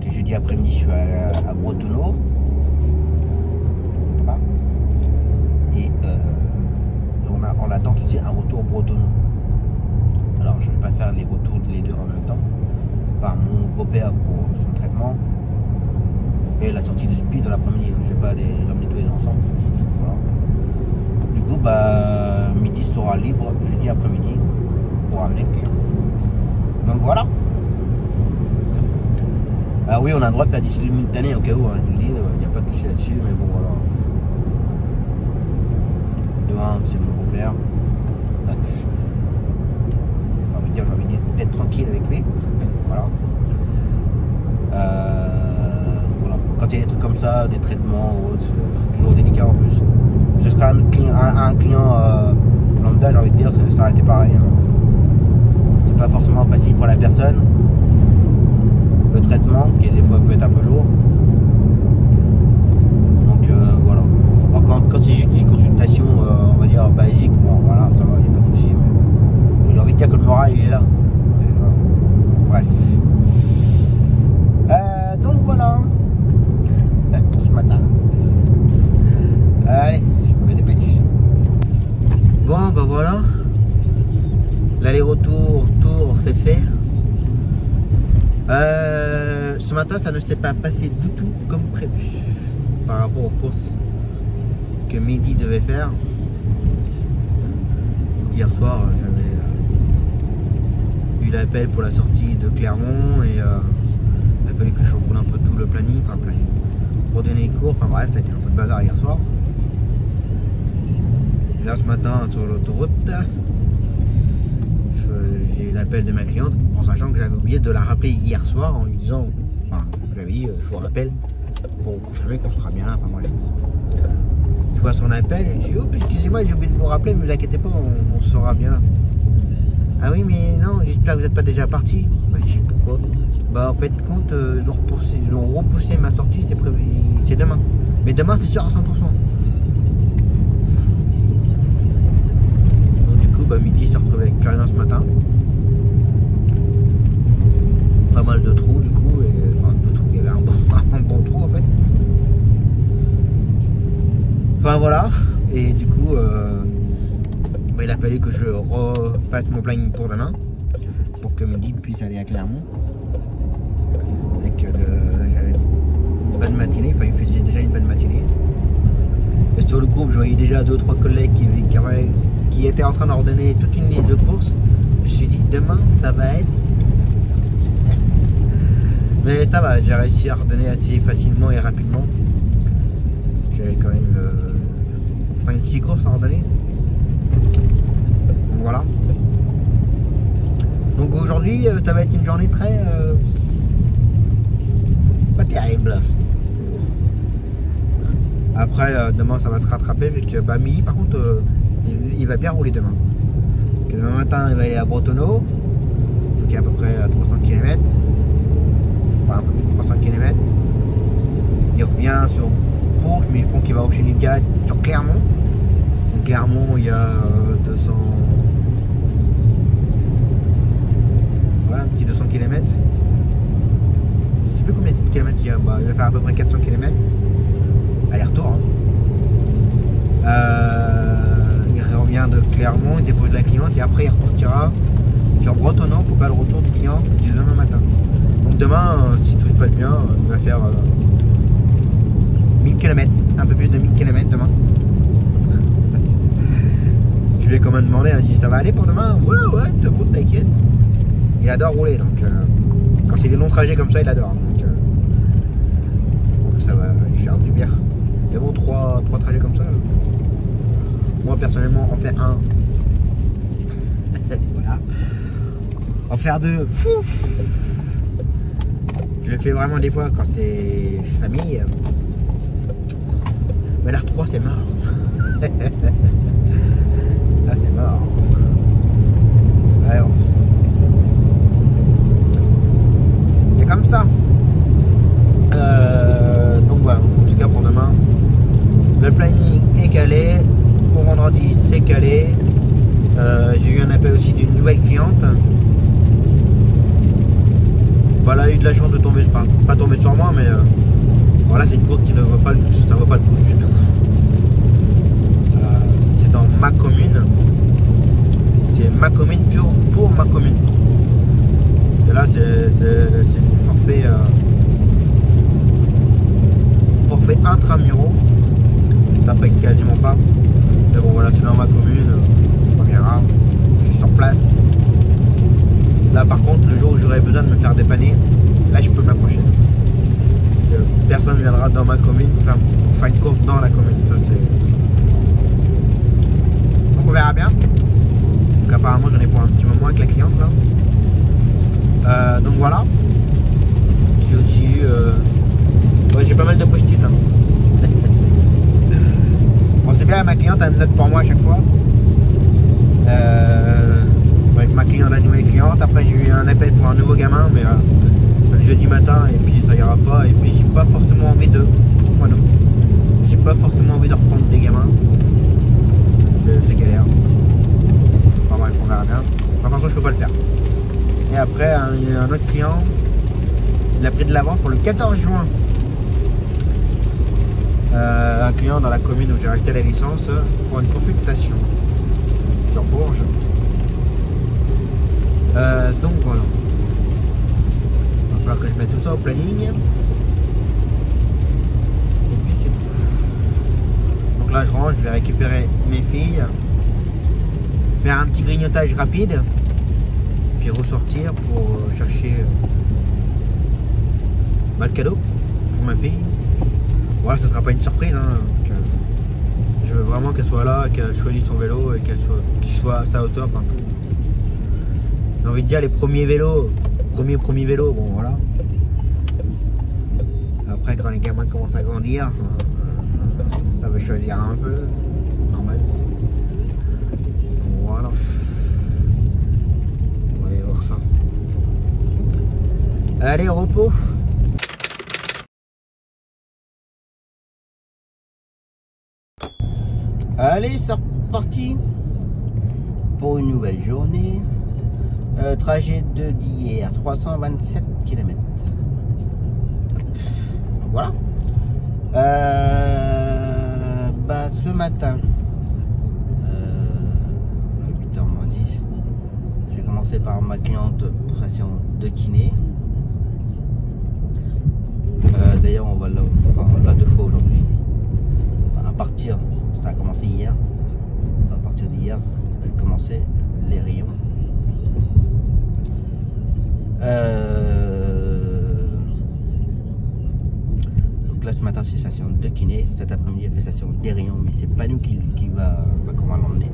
que jeudi après-midi je suis à Bretonneau. Voilà. Et on attend aussi un retour Bretonneau. Alors je vais pas faire les retours les deux en même temps. Enfin mon beau-père pour son traitement et la sortie de speed de l'après-midi. Je vais pas les emmener tous les deux ensemble. Voilà. Du coup Mehdi sera libre jeudi après-midi pour amener le client. Donc voilà. Ah oui, on a le droit de faire des simultanés au cas où, hein, je vous le dis, il n'y a pas de souci là-dessus, mais bon voilà. De un, c'est mon beau-père. J'ai envie d'être tranquille avec lui. Voilà. Voilà. Quand il y a des trucs comme ça, des traitements ou autres, c'est toujours délicat en plus. Ce serait un client lambda, j'ai envie de dire, ça aurait été pareil. Hein. C'est pas forcément facile pour la personne. Le traitement qui des fois peut être un peu lourd. Donc voilà. Alors, quand c'est juste une consultation, on va dire basique, bon voilà, ça va, il n'y a pas de souci. Mais j'ai envie de dire que le moral il est là. Voilà. Bref. Donc voilà. Pour ce matin. Allez, je me dépêche. Bon bah voilà. L'aller-retour, c'est fait. Ce matin, ça ne s'est pas passé du tout comme prévu par rapport aux courses que Mehdi devait faire. Donc, hier soir, j'avais eu l'appel pour la sortie de Clermont et il a fallu que je roule un peu tout le planning, pour donner les cours. Enfin bref, ça a été un peu de bazar hier soir. Et là, ce matin, sur l'autoroute, j'ai l'appel de ma cliente en sachant que j'avais oublié de la rappeler hier soir en lui disant, enfin je lui avais dit je vous rappelle pour confirmer qu'on sera bien là, enfin bref. Je vois son appel et je dis, oh, excusez-moi, j'ai oublié de vous rappeler, mais ne vous inquiétez pas, on sera bien là. Ah oui, mais non, j'espère que vous n'êtes pas déjà parti. Bah, je sais pourquoi. Bah, en fait, compte, ils ont repoussé ma sortie, c'est prévu, c'est demain. Mais demain, c'est sûr à 100%. Donc, du coup, bah, midi, s'est retrouvé avec plus rien ce matin. Pas mal de trous, du coup, et enfin, de trous, il y avait un bon trou en fait. Enfin voilà, et du coup, bah, il a fallu que je refasse mon planning pour demain, pour que midi puisse aller à Clermont. J'avais une bonne matinée, enfin il faisait déjà une bonne matinée. Et sur le groupe, je voyais déjà 2-3 collègues qui étaient en train d'ordonner toute une liste de courses. Je me suis dit, demain, ça va être... Mais ça va, j'ai réussi à ordonner assez facilement et rapidement. J'avais quand même 5-6 courses à ordonner. Donc voilà. Donc aujourd'hui, ça va être une journée très... pas terrible. Après, demain, ça va se rattraper, vu que bah, midi, par contre, il va bien rouler demain. Donc, demain matin, il va aller à Bretonneau, donc il y a à peu près 300 km. Enfin, un peu plus de 300 km. Il revient sur Bourges, mais je pense qu'il va enchaîner direct sur Clermont. Donc Clermont, il y a 200... Voilà, un petit 200 km. Je sais plus combien de kilomètres il y a. Bah, il va faire à peu près 400 km. Aller-retour. Hein. Il revient de Clermont, il dépose la cliente et après il repartira sur Bretonneau pour faire le retour du client du demain matin. Donc demain, si tout se passe bien, il va faire 1000 km, un peu plus de 1000 km demain. Je lui ai quand même demandé, il a dit ça va aller pour demain? Ouais, te roule, t'inquiète. Il adore rouler, donc quand c'est des longs trajets comme ça, il adore. Donc ça va, j'ai hâte du bien. Mais bon, 3 trajets comme ça, moi personnellement, en faire un. Voilà. En faire 2, je le fais vraiment des fois quand c'est famille. Mais là 3 c'est mort. Là c'est mort. Alors. C'est comme ça. Donc voilà, en tout cas pour demain. Le planning est calé. Pour vendredi c'est calé. J'ai eu un appel aussi d'une nouvelle cliente. Voilà, elle a eu de la chance de tomber, pas tomber sur moi, mais voilà, c'est une course qui ne vaut pas le coup, ça ne vaut pas le coup du tout. C'est dans ma commune. C'est ma commune pour ma commune. Et là, c'est forfait intramuraux. Ça paye quasiment pas. Mais bon, voilà, c'est dans ma commune. On verra. Je suis sur place. Là par contre, le jour où j'aurai besoin de me faire dépanner, là je peux m'approcher. Personne ne viendra dans ma commune pour faire une course dans la commune. Ça, donc on verra bien. Donc apparemment j'en ai pour un petit moment avec la cliente là. Donc voilà. J'ai aussi eu... ouais, j'ai pas mal de post-it. Hein. Bon c'est bien, ma cliente elle me note pour moi à chaque fois. Avec ma cliente, la nouvelle cliente. Après j'ai eu un appel pour un nouveau gamin, mais le jeudi matin, et puis ça ira pas. Et puis j'ai pas forcément envie de... Moi non. J'ai pas forcément envie de reprendre des gamins. C'est galère. Enfin bref, on verra bien. Par contre je peux pas le faire. Et après un autre client, il a pris de l'avance pour le 14 juin. Un client dans la commune où j'ai arrêté la licence pour une consultation sur Bourges. Donc voilà. Il va falloir que je mette tout ça au planning. Et puis c'est tout. Donc là je rentre, je vais récupérer mes filles, faire un petit grignotage rapide, puis ressortir pour chercher le cadeau pour ma fille. Voilà, ce sera pas une surprise. Hein. Je veux vraiment qu'elle soit là, qu'elle choisisse son vélo et qu'il soit à sa hauteur partout. J'ai envie de dire les premiers vélos, premier vélo, bon voilà. Après quand les gamins commencent à grandir, Ça veut choisir un peu. Normal. Voilà. On va aller voir ça. Allez, repos. Allez, c'est reparti pour une nouvelle journée. Trajet d'hier, 327 km. Voilà. Ce matin, 8h moins 10, j'ai commencé par ma cliente pour sa séance de kiné. D'ailleurs, on va là 2 fois aujourd'hui. Enfin, à partir, ça a commencé hier. À partir d'hier, elle commençait les rayons. Donc là ce matin c'est sa séance de kiné, cet après-midi elle fait sa séance des rayons, mais c'est pas nous qui va comment l'emmener.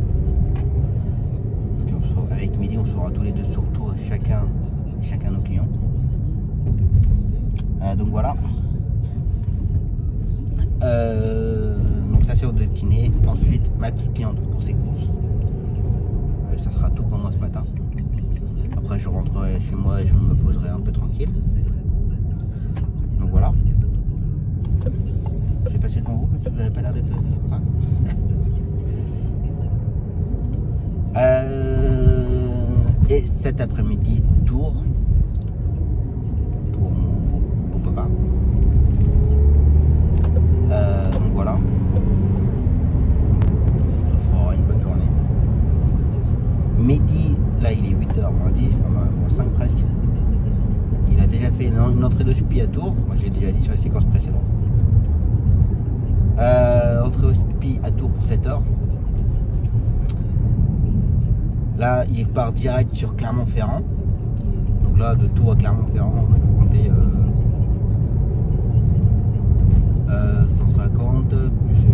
Donc avec Midi on sera tous les deux sur tour, chacun nos clients. Donc voilà. Donc sa séance de kiné, ensuite ma petite cliente pour ses courses. Ça sera tout pour moi ce matin. Après je rentrerai chez moi et je me poserai un peu tranquille. Donc voilà. J'ai passé devant vous, mais vous n'avez pas l'air d'être enfin. Et cet après-midi, tour pour mon papa. Donc voilà. Ça fera une bonne journée. Midi, là il est 8h moins 10, moins 5 presque. Il a déjà fait une entrée de spi à Tours. Moi j'ai déjà dit sur les séquences précédentes. Entrée au spi à Tours pour 7h. Là il part direct sur Clermont-Ferrand. Donc là de Tours à Clermont-Ferrand on va compter 150 plus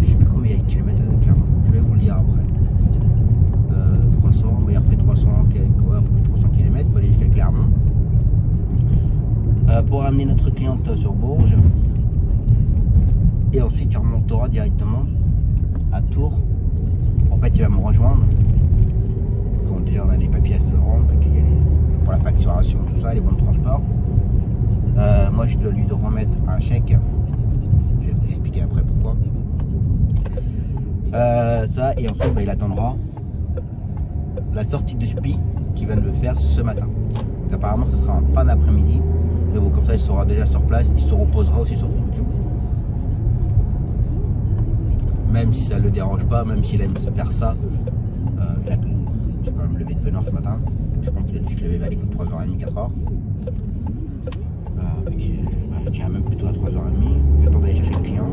je sais plus combien il y a de kilomètres à Clermont. Je vais vous le dire après. 300, il refait 300 quelques, à peu près 300 km pour aller jusqu'à Clermont. Pour amener notre cliente sur Bourges. Et ensuite il remontera directement à Tours. En fait il va me rejoindre. Quand déjà on a des papiers à se rendre, pour la facturation, tout ça, les bons de transport. Moi je dois lui remettre un chèque. Je vais vous expliquer après pourquoi. Ça et ensuite il attendra la sortie de SPI qui vient de le faire ce matin. Donc apparemment ce sera en fin d'après-midi. Mais bon, comme ça il sera déjà sur place, il se reposera aussi sur le week-end. Même si ça ne le dérange pas, même s'il aime faire ça, j'ai quand même levé de bonne heure ce matin. Je pense qu'il a dû se lever vers les coups de 3h30, 4h. Je tiens même plutôt à 3h30. J'attends d'aller chercher le client.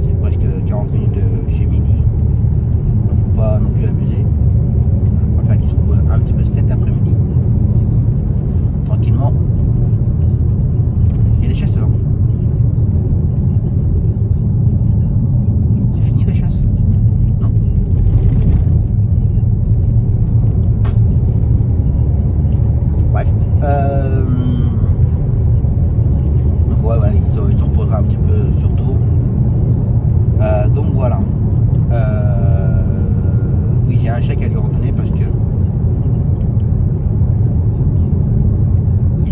C'est presque 40 minutes de chez Midi. Donc faut pas non plus abuser. On va faire qu'il se repose un petit peu cet après-midi. Tranquillement. Et les chasseurs. C'est fini la chasse? Non? Bref. Donc ouais, voilà, il se reposera un petit peu sur tout. Donc voilà. Oui, j'ai un chèque à lui redonner parce que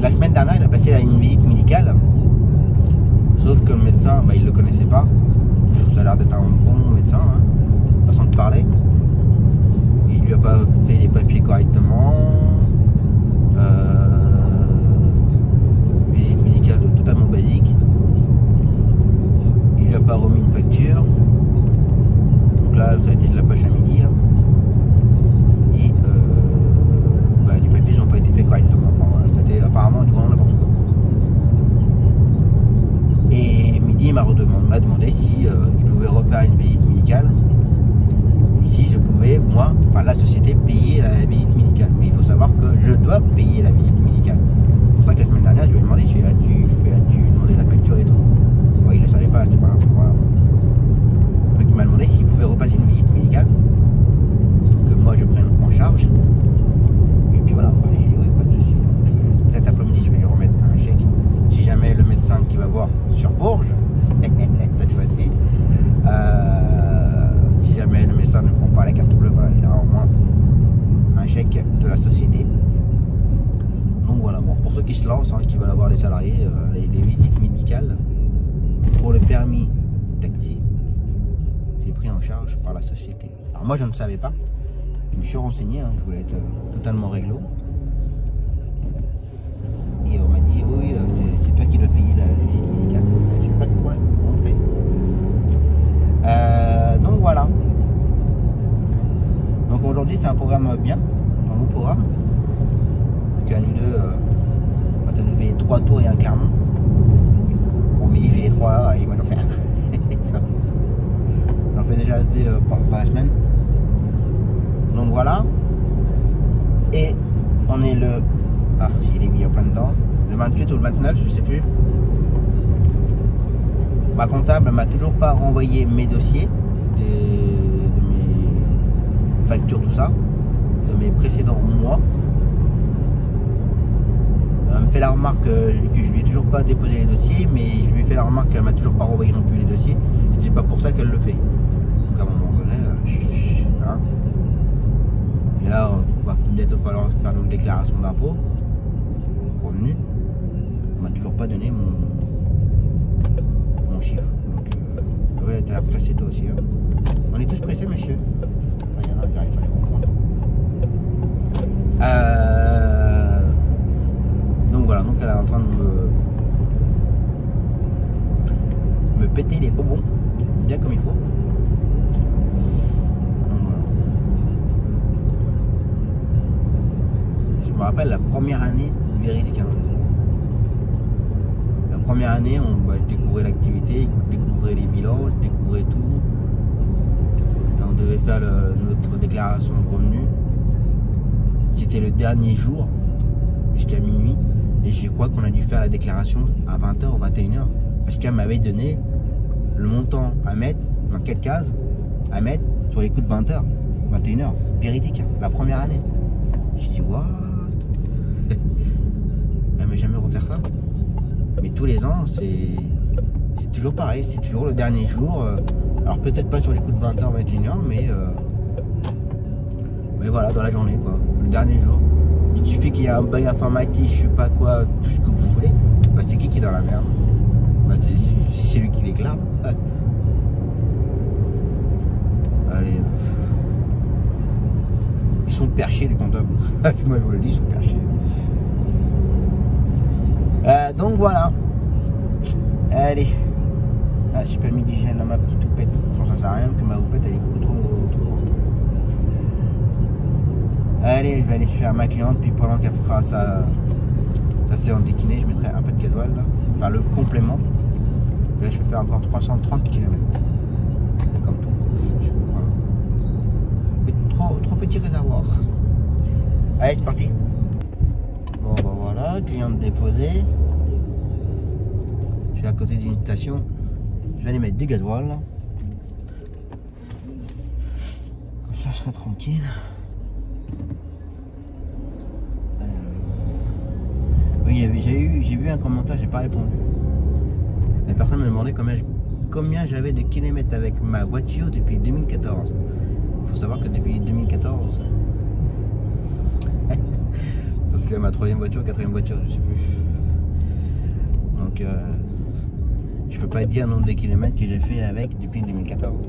la semaine dernière il a passé une visite médicale, sauf que le médecin il ne le connaissait pas. Ça a l'air d'être un bon médecin, façon de parler. Il lui a pas fait les papiers correctement. Visite médicale totalement basique. Il lui a pas remis une facture. Donc là ça a été de la poche à Midi. Et les papiers n'ont pas été faits correctement. Enfin, voilà, c'était apparemment du grand n'importe quoi. Et Midi m'a demandé si il pouvait refaire une visite médicale. Et si je pouvais, moi, enfin la société, payer la visite médicale. de la société. Donc voilà, bon, pour ceux qui se lancent, hein, qui veulent avoir les salariés, les visites médicales pour le permis taxi, c'est pris en charge par la société. Alors moi je ne savais pas, je me suis renseigné, hein, je voulais être totalement réglo. Et on m'a dit oui, c'est toi qui dois payer les visites médicales. J'ai pas de problème, on paye. Donc voilà. Donc aujourd'hui c'est un programme bien, un bon programme. Donc à nous deux, ça nous fait 3 tours et un Clermont. Bon, mais il fait les 3 et moi j'en fais un. J'en fais déjà assez par la semaine. Donc voilà. Et on est le... Ah, si les billes en plein dedans. Le 28 ou le 29, je sais plus. Ma comptable m'a toujours pas renvoyé mes dossiers de mes factures, tout ça, de mes précédents mois. Elle me fait la remarque que je lui ai toujours pas déposé les dossiers, mais je lui ai fait la remarque qu'elle m'a toujours pas renvoyé non plus les dossiers. C'est pas pour ça qu'elle le fait. Donc à un moment donné, hein. Et là, on va bientôt falloir faire nos déclarations d'impôt, revenus. On m'a toujours pas donné mon chiffre. Donc, ouais, t'es pressé toi aussi. Hein. On est tous pressés, monsieur. Attends, j'arrive à les reprendre. Donc voilà, donc elle est en train de me péter les bonbons, bien comme il faut. Donc voilà. Je me rappelle la première année véridique. La première année, je découvrais l'activité, je découvrais les bilans, je découvrais tout. Et on devait faire notre déclaration de revenus. C'était le dernier jour, jusqu'à minuit. Et je crois qu'on a dû faire la déclaration à 20h ou 21h. Parce qu'elle m'avait donné le montant à mettre, dans quelle case, à mettre sur les coups de 20h, 21h. Véridique, la première année. J'ai dit, what? Elle m'a jamais refaire ça. Mais tous les ans, c'est toujours pareil, c'est toujours le dernier jour. Alors peut-être pas sur les coups de 20h, 21h, mais voilà, dans la journée, quoi. Le dernier jour. Il suffit qu'il y ait un bug informatique, je sais pas quoi, tout ce que vous voulez. Bah, c'est qui est dans la merde? Bah, c'est lui qui l'éclate. Allez. Ils sont perchés, les comptables. Moi, je vous le dis, ils sont perchés. Donc voilà. Allez. Ah, j'ai pas mis d'hygiène dans ma petite houppette. Bon, ça sert à rien que ma houppette elle est beaucoup trop courte. Allez, je vais aller faire ma cliente, puis pendant qu'elle fera sa séance déclinée, je mettrai un peu de gasoil là. Enfin le complément. Là je vais faire encore 330 km. Comme tout. Voilà. Trop petit réservoir. Allez, c'est parti. Bon bah voilà, cliente déposée. Je suis à côté d'une station. Je vais aller mettre du gasoil. Comme ça je serai tranquille. Oui, j'ai vu un commentaire, j'ai pas répondu. La personne me demandait combien j'avais de kilomètres avec ma voiture depuis 2014. Il faut savoir que depuis 2014, je suis à ma 3e voiture, 4e voiture, je sais plus. Donc, je peux pas dire le nombre de kilomètres que j'ai fait avec depuis 2014.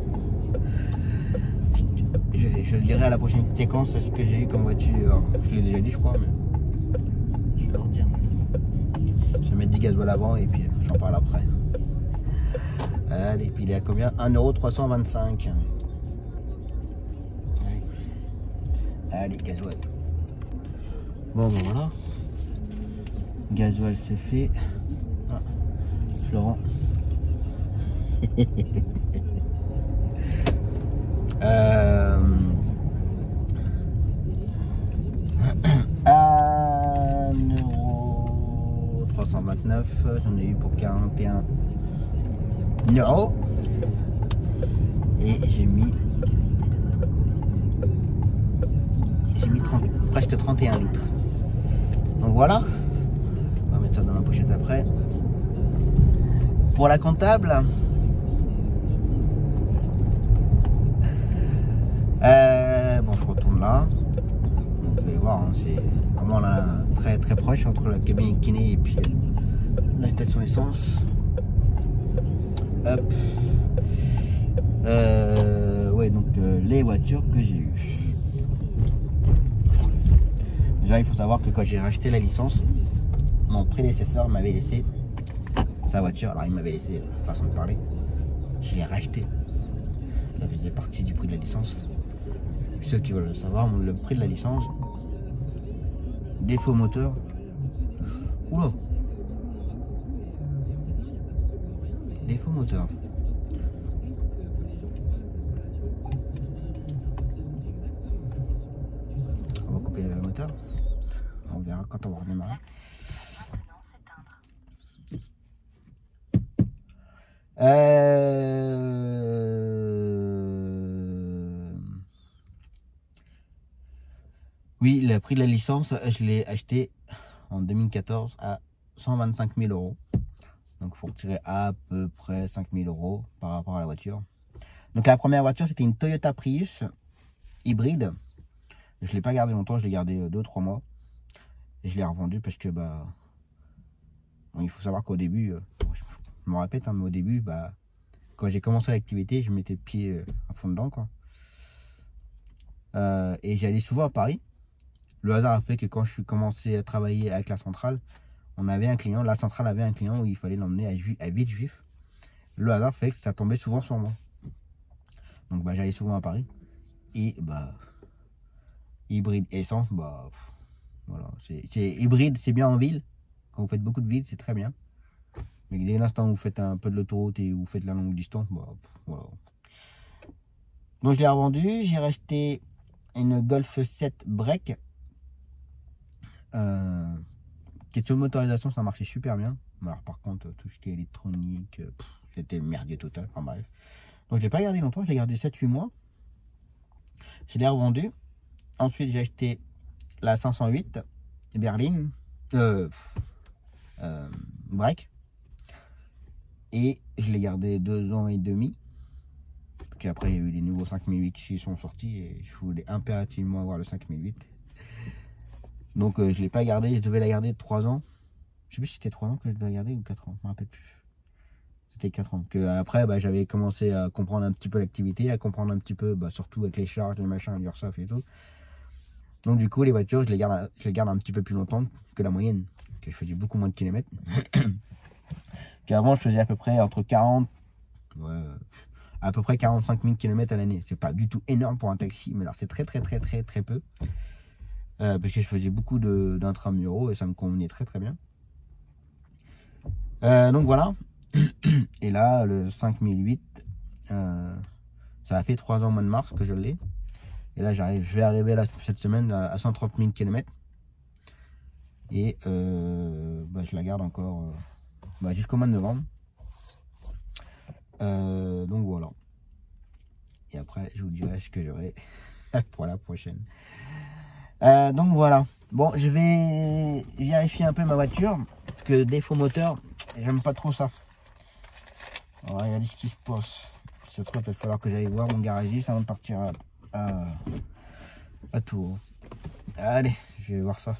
Je le dirai à la prochaine séquence ce que j'ai eu comme voiture. Je l'ai déjà dit, je crois, mais je vais leur dire. Je vais mettre 10 gasoil avant et puis j'en parle après. Allez, puis il est à combien? 1,325 €. Allez, gasoil. Bon, ben voilà. Gasoil, c'est fait. Ah, Florent. J'en ai eu pour 41 €. Et j'ai mis presque 31 litres. Donc voilà. On va mettre ça dans ma pochette après. Pour la comptable, bon, je retourne là. Donc, voir, hein, c'est vraiment là, très très proche entre la cabine kiné et puis la station essence. Hop. Ouais, donc les voitures que j'ai eues. Déjà, il faut savoir que quand j'ai racheté la licence, mon prédécesseur m'avait laissé sa voiture. Alors, il m'avait laissé façon de parler. Je l'ai racheté. Ça faisait partie du prix de la licence. Ceux qui veulent le savoir, le prix de la licence, défaut moteur. Oula. Défaut moteur. On va couper le moteur. On verra quand on va redémarrer. Oui, le prix de la licence, je l'ai acheté en 2014 à 125 000 €. Donc il faut retirer à peu près 5 000 € par rapport à la voiture. Donc la première voiture, c'était une Toyota Prius hybride. Je ne l'ai pas gardé longtemps, je l'ai gardé 2-3 mois. Et je l'ai revendu parce que bon, il faut savoir qu'au début, je me répète, hein, mais au début, quand j'ai commencé l'activité, je mettais le pied à fond dedans, quoi. Et j'allais souvent à Paris. Le hasard a fait que quand je suis commencé à travailler avec la centrale, on avait un client, la centrale avait un client où il fallait l'emmener à Villejuif. Le hasard fait que ça tombait souvent sur moi. Donc j'allais souvent à Paris. Et hybride essence, voilà. C'est hybride, c'est bien en ville. Quand vous faites beaucoup de ville, c'est très bien. Mais dès l'instant où vous faites un peu de l'autoroute et où vous faites la longue distance, voilà. Donc je l'ai revendu, j'ai racheté une Golf 7 break. Question de motorisation, ça marchait super bien. Alors par contre, tout ce qui est électronique, c'était le merdier total. Enfin bref. Donc je l'ai pas gardé longtemps, je l'ai gardé 7-8 mois. Je l'ai revendu. Ensuite j'ai acheté la 508 berline break. Et je l'ai gardé 2 ans et demi. Puis après, il y a eu les nouveaux 5008 qui sont sortis et je voulais impérativement avoir le 5008. Donc, je ne l'ai pas gardé. Je devais la garder 3 ans. Je ne sais plus si c'était 3 ans que je devais la garder ou 4 ans. Je ne me rappelle plus. C'était 4 ans. Après, j'avais commencé à comprendre un petit peu l'activité, à comprendre un petit peu, surtout avec les charges, les machins, l'URSSAF et tout. Donc, du coup, les voitures, je les garde un petit peu plus longtemps que la moyenne. Que je faisais beaucoup moins de kilomètres. Qu'avant je faisais à peu près entre 40 à peu près 45 000 km à l'année. C'est pas du tout énorme pour un taxi, mais alors c'est très peu. Parce que je faisais beaucoup d'intramuraux et ça me convenait très bien. Donc voilà. Et là, le 5008, ça a fait 3 ans au mois de mars que je l'ai. Et là, je vais arriver cette semaine à 130 000 km. Et je la garde encore jusqu'au mois de novembre. Donc voilà. Et après, je vous dirai ce que j'aurai pour la prochaine. Donc voilà. Bon, je vais vérifier un peu ma voiture. Parce que défaut moteur, j'aime pas trop ça. On va regarder ce qui se passe. Cette fois, il va falloir que j'aille voir mon garagiste avant de partir à Tours. Allez, je vais voir ça.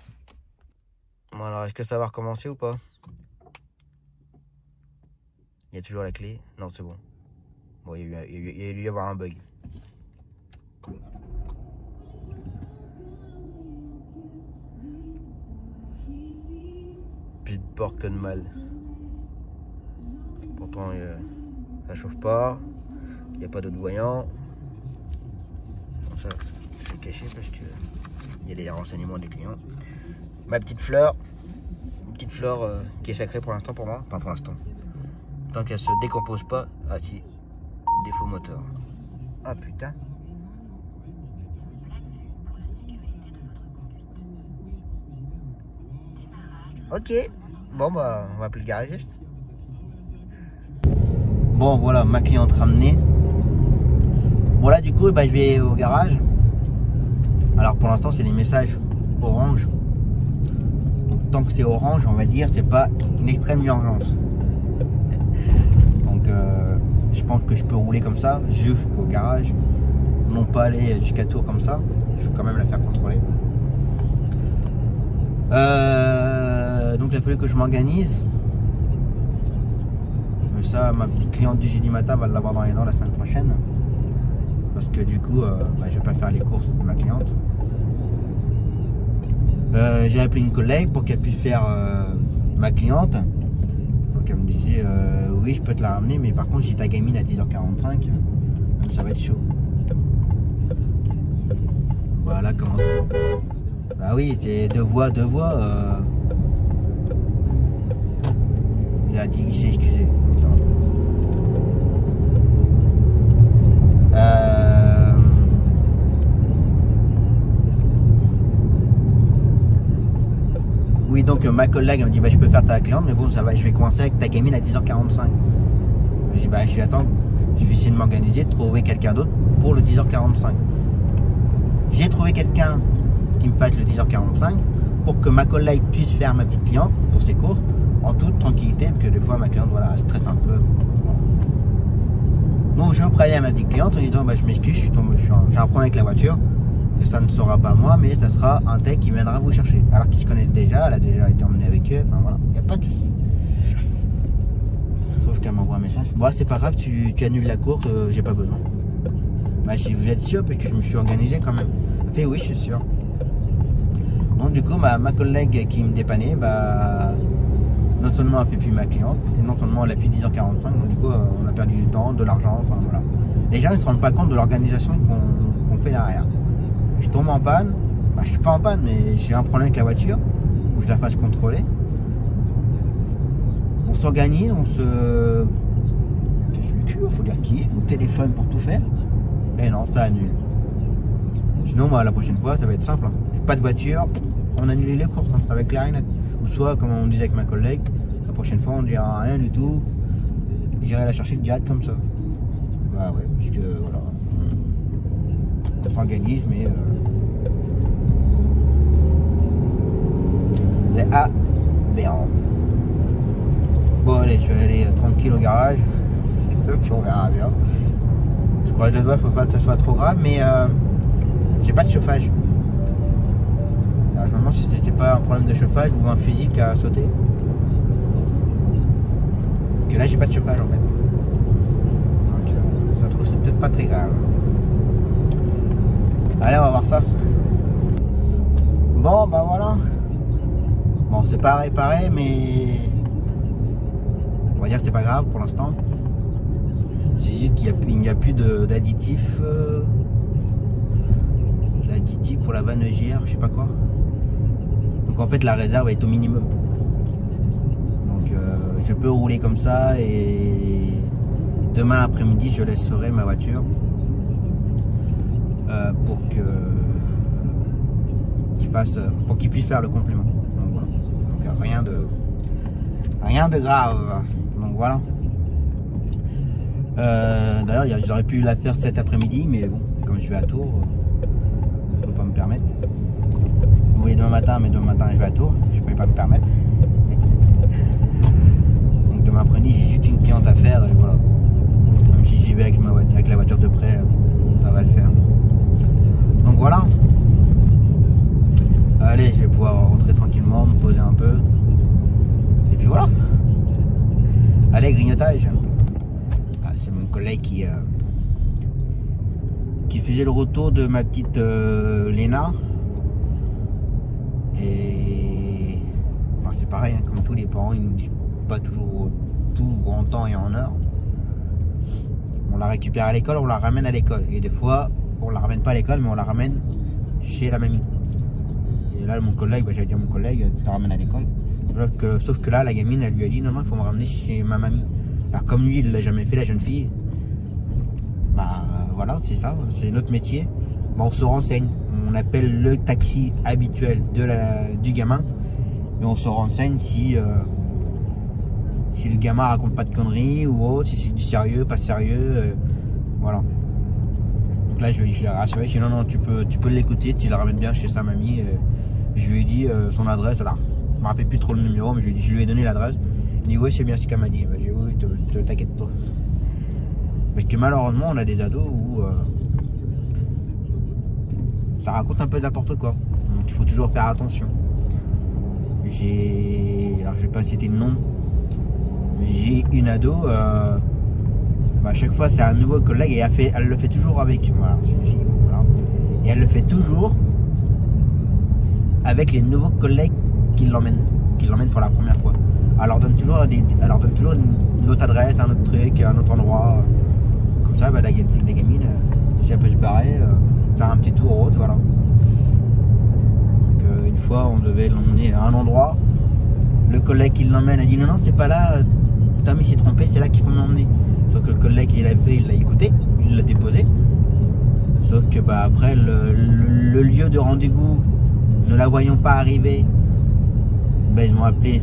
Bon alors, est-ce que ça va recommencer ou pas? Il y a toujours la clé. Non, c'est bon. Bon, il y a dû y avoir un bug. Plus de porte que de mal. Pourtant, ça chauffe pas. Il n'y a pas d'autre voyant. Bon, ça, c'est caché parce que il y a des renseignements des clients. Ma petite fleur. Une petite fleur qui est sacrée pour l'instant pour moi. Enfin, pour l'instant. Tant qu'elle se décompose pas. Ah si, défaut moteur. Ah putain. Ok. Bon on va appeler le garagiste. Bon voilà, ma cliente ramenée. Voilà, du coup je vais au garage. Alors pour l'instant c'est les messages orange. Donc tant que c'est orange, on va dire c'est pas une extrême urgence. Je pense que je peux rouler comme ça jusqu'au garage, non pas aller jusqu'à Tours comme ça. Je vais quand même la faire contrôler. Donc il a fallu que je m'organise. Ça, ma petite cliente du jeudi matin va l'avoir dans les dents la semaine prochaine. Parce que du coup, je vais pas faire les courses de ma cliente. J'ai appelé une collègue pour qu'elle puisse faire ma cliente. Donc elle me disait oui, je peux te la ramener, mais par contre si ta gamine à 10h45, ça va être chaud. Voilà comment c'est. Bah oui, c'est deux voies. Il a dit, il s'est excusé. Oui, donc ma collègue me dit bah, je peux faire ta cliente, mais bon ça va, je vais commencer avec ta gamine à 10h45. Je dis bah je vais attendre, je vais essayer de m'organiser, de trouver quelqu'un d'autre pour le 10h45. J'ai trouvé quelqu'un qui me fasse le 10h45 pour que ma collègue puisse faire ma petite cliente pour ses courses en toute tranquillité, parce que des fois ma cliente voilà, elle stresse un peu. Donc je préviens à ma petite cliente en disant bah, je m'excuse, j'ai un problème avec la voiture, que ça ne sera pas moi, mais ça sera un tech qui viendra vous chercher. Alors qu'ils se connaissent déjà, elle a déjà été emmenée avec eux, enfin voilà, il n'y a pas de souci. Sauf qu'elle m'envoie un message. Bon, c'est pas grave, tu annules la course, j'ai pas besoin. Bah, si vous êtes sûr, parce que je me suis organisé quand même. Elle fait oui, je suis sûr. Donc, du coup, ma collègue qui me dépannait, bah, non seulement elle fait plus ma cliente, et non seulement elle a plus 10h45, donc du coup, on a perdu du temps, de l'argent, enfin voilà. Les gens ne se rendent pas compte de l'organisation qu'on fait derrière. Je tombe en panne, bah, je suis pas en panne, mais j'ai un problème avec la voiture, où je la fasse contrôler. On s'organise, on se casse le cul, il faut dire qui, au téléphone pour tout faire. Et non, ça annule. Sinon, moi, la prochaine fois, ça va être simple. Hein. Pas de voiture, on annule les courses, hein. Ça va être clair et net. Ou soit, comme on disait avec ma collègue, la prochaine fois, on ne dira rien du tout. J'irai la chercher direct comme ça. Bah ouais, parce que voilà. On s'organise, mais c'est aberrant. Bon allez, je vais aller tranquille au garage, puis on verra bien. Je croise le doigt, faut pas que ça soit trop grave, mais j'ai pas de chauffage. Alors, je me demande si c'était pas un problème de chauffage ou un fusible qui a sauté. Que là j'ai pas de chauffage en fait. Donc je trouve que c'est peut-être pas très grave. Allez, on va voir ça. Bon, bah voilà. Bon, c'est pas réparé, mais on va dire que c'est pas grave pour l'instant. C'est juste qu'il n'y a plus d'additif. L'additif pour la vanne JR, je sais pas quoi. Donc en fait, la réserve est au minimum. Donc je peux rouler comme ça et demain après-midi, je laisserai ma voiture. Pour qu'il puisse faire le complément. Donc voilà. Donc rien de grave. Donc voilà. D'ailleurs, j'aurais pu la faire cet après-midi, mais bon, comme je vais à Tours, je ne peux pas me permettre. Vous voulez demain matin, mais demain matin je vais à Tours, je ne peux pas me permettre. Donc demain après-midi, j'ai juste une cliente à faire et voilà. Même si j'y vais avec la voiture de près, ça va le faire. Donc voilà. Allez, je vais pouvoir rentrer tranquillement, me poser un peu. Et puis voilà. Allez, grignotage. Ah, c'est mon collègue qui faisait le retour de ma petite Léna. Et enfin, c'est pareil, hein, comme tous les parents, ils nous disent pas toujours tout en temps et en heure. On la récupère à l'école, on la ramène à l'école. Et des fois, on la ramène pas à l'école, mais on la ramène chez la mamie. Et là, mon collègue, bah, j'allais dire mon collègue, je la ramène à l'école. Sauf que là, la gamine, elle lui a dit non, il faut me ramener chez ma mamie. Alors comme lui, il l'a jamais fait, la jeune fille, bah voilà, c'est ça, c'est notre métier. Bah, on se renseigne, on appelle le taxi habituel du gamin et on se renseigne si le gamin raconte pas de conneries ou autre, si c'est du sérieux, pas sérieux, voilà. Donc là, je l'ai rassuré, je lui ai dit non, tu peux l'écouter, tu la ramènes bien chez sa mamie. Je lui ai dit son adresse, là. Je me rappelle plus trop le numéro, mais je lui ai donné l'adresse. Il dit oui, c'est bien ce qu'elle m'a dit. J'ai dit oui, t'inquiète pas. Parce que malheureusement, on a des ados où ça raconte un peu n'importe quoi. Donc il faut toujours faire attention. Alors je vais pas citer le nom, mais j'ai une ado, à chaque fois c'est un nouveau collègue et elle le fait toujours avec, voilà, c'est une fille, voilà. Et elle le fait toujours avec les nouveaux collègues qui l'emmènent pour la première fois. Elle leur donne toujours une autre adresse, un autre truc, un autre endroit. Comme ça, la gamine, si elle peut se barrer, faire un petit tour au road, voilà. Donc une fois, on devait l'emmener à un endroit. Le collègue qui l'emmène a dit non, c'est pas là, Tom il s'est trompé, c'est là qu'il faut m'emmener. Sauf que le collègue il l'a fait, il l'a écouté, il l'a déposé. Sauf que après le lieu de rendez-vous, ne la voyant pas arriver, ils m'ont appelé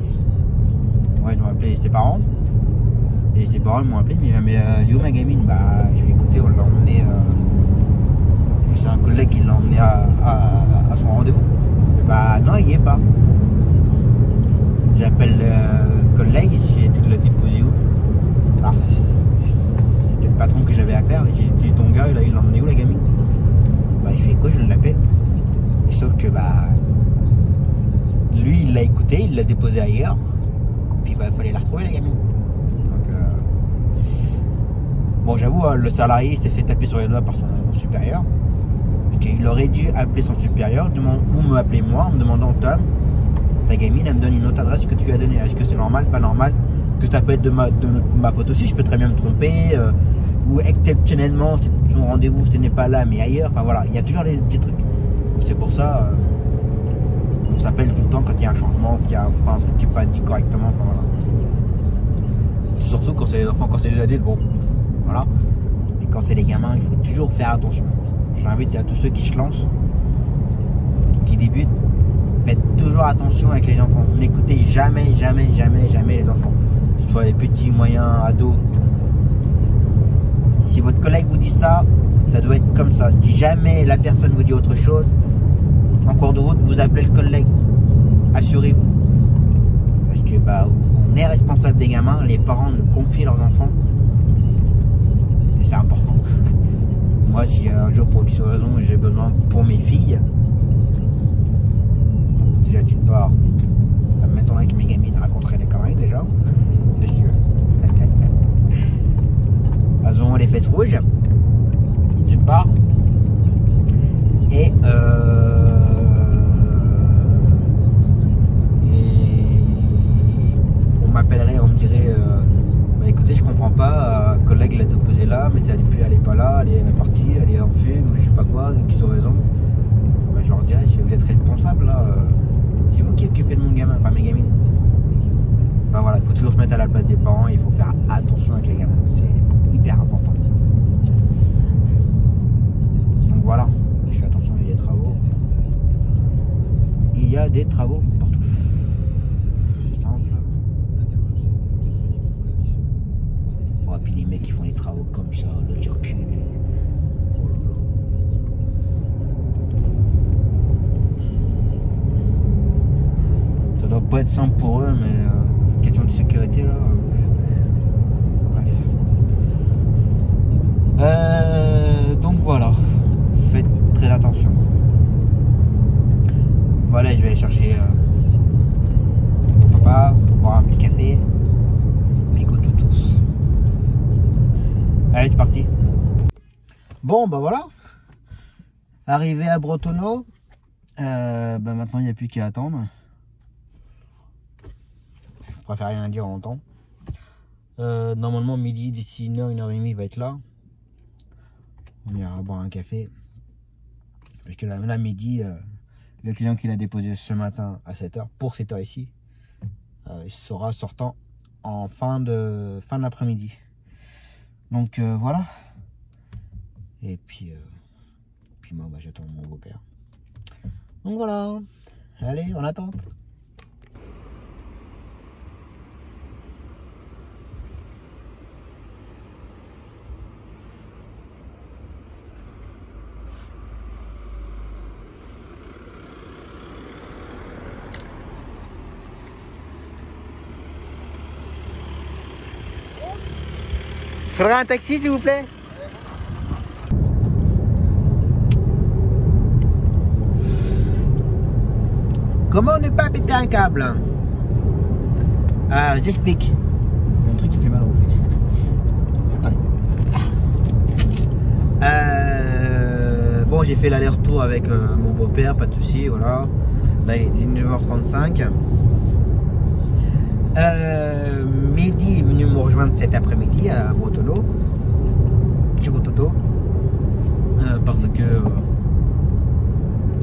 ses parents. Et ses parents m'ont appelé, mais elle est où ma gamine? Je lui ai écouté, on l'a emmené. C'est un collègue qui l'a emmené à son rendez-vous. Non, il n'y est pas. J'appelle le collègue, j'ai dit de le déposer où? Alors c'était le patron que j'avais à faire. J'ai dit ton gars, il l'a emmené où la gamine? Il fait quoi? Je l'appelle. Sauf que lui il l'a écouté, il l'a déposé ailleurs. Puis il fallait la retrouver la gamine. Donc bon, j'avoue, le salarié s'est fait taper sur les doigts par son supérieur. Il aurait dû appeler son supérieur ou me appeler moi en me demandant Tom, ta gamine elle me donne une autre adresse que tu lui as donnée. Est-ce que c'est normal, pas normal? Que ça peut être de ma faute aussi, je peux très bien me tromper. Ou exceptionnellement, son rendez-vous ce n'est pas là mais ailleurs. Enfin voilà, il y a toujours des petits trucs. C'est pour ça, on s'appelle tout le temps quand il y a un changement, qu'il y a un truc qui n'est pas dit correctement. Enfin, voilà. Surtout quand c'est les enfants, quand c'est les adultes, bon, voilà. Mais quand c'est les gamins, il faut toujours faire attention. J'invite à tous ceux qui se lancent, qui débutent, faites toujours attention avec les enfants. N'écoutez jamais les enfants. Que ce soit les petits, moyens, ados. Si votre collègue vous dit ça, ça doit être comme ça. Si jamais la personne vous dit autre chose, en cours de route, vous appelez le collègue. Assurez-vous. Parce que on est responsable des gamins, les parents nous confient leurs enfants. Et c'est important. Moi, si un jour pour X raison j'ai besoin pour mes filles, déjà d'une part, ça me m'étonnerait que mes gamines raconteraient des conneries déjà. Parce que elles ont les fesses rouges, d'une part. Et on m'appellerait, on me dirait écoutez, je comprends pas, un collègue l'a déposé là, mais elle est pas là, elle est partie, elle est en fugue, ou je sais pas quoi, qui sont raison. Je leur dirais, si vous êtes responsable là, c'est vous qui occupez de mon gamin, enfin mes gamines. Voilà, il faut toujours se mettre à la place des parents, il faut faire attention avec les gamins, c'est hyper important. Donc voilà, je fais attention, il y a des travaux. Il y a des travaux partout. C'est simple. Oh, puis les mecs qui font les travaux comme ça, le circuit. Oh là là. Ça doit pas être simple pour eux, mais question de sécurité là. Bref. Donc voilà, faites très attention. Voilà, je vais aller chercher mon papa, boire un petit café, puis go tous. Allez, c'est parti. Bon, voilà. Arrivé à Bretonneau, maintenant il n'y a plus qu'à attendre. Je préfère rien dire en temps. Normalement, midi, d'ici 1h30, il va être là. On ira boire un café. Parce que là midi, le client qui l'a déposé ce matin à 7h, pour cette heure ici, il sera sortant en fin d'après-midi. Donc voilà. Et puis moi, j'attends mon beau-père. Donc voilà. Allez, on attend. Faudrait un taxi s'il vous plaît. Comment ne pas péter un câble? J'explique. Un truc qui fait mal au fils. Attendez. Bon, j'ai fait l'aller-retour avec mon beau-père, pas de soucis, voilà. Là, il est 19h35. Mehdi est venu me rejoindre cet après-midi à Bretonneau, Kirototo, parce que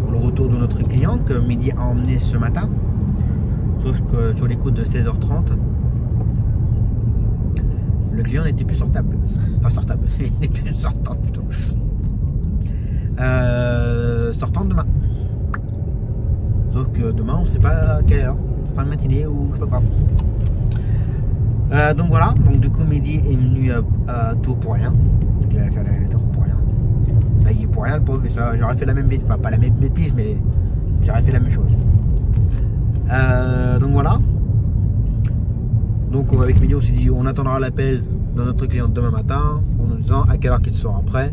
pour le retour de notre client que Mehdi a emmené ce matin, sauf que sur les coups de 16h30, le client n'était plus sortable. Enfin sortable, il n'est plus sortant plutôt. Sortant demain. Sauf que demain on ne sait pas à quelle heure, fin de matinée ou je sais pas quoi. Donc voilà, donc du coup Mehdi est venu à Tours pour rien. Donc il avait fait la tour pour rien. Ça y est pour rien le pauvre, j'aurais fait la même bêtise, enfin pas la même bêtise mais j'aurais fait la même chose. Donc voilà. Donc avec Mehdi on s'est dit on attendra l'appel de notre client demain matin en nous disant à quelle heure qu'il sera prêt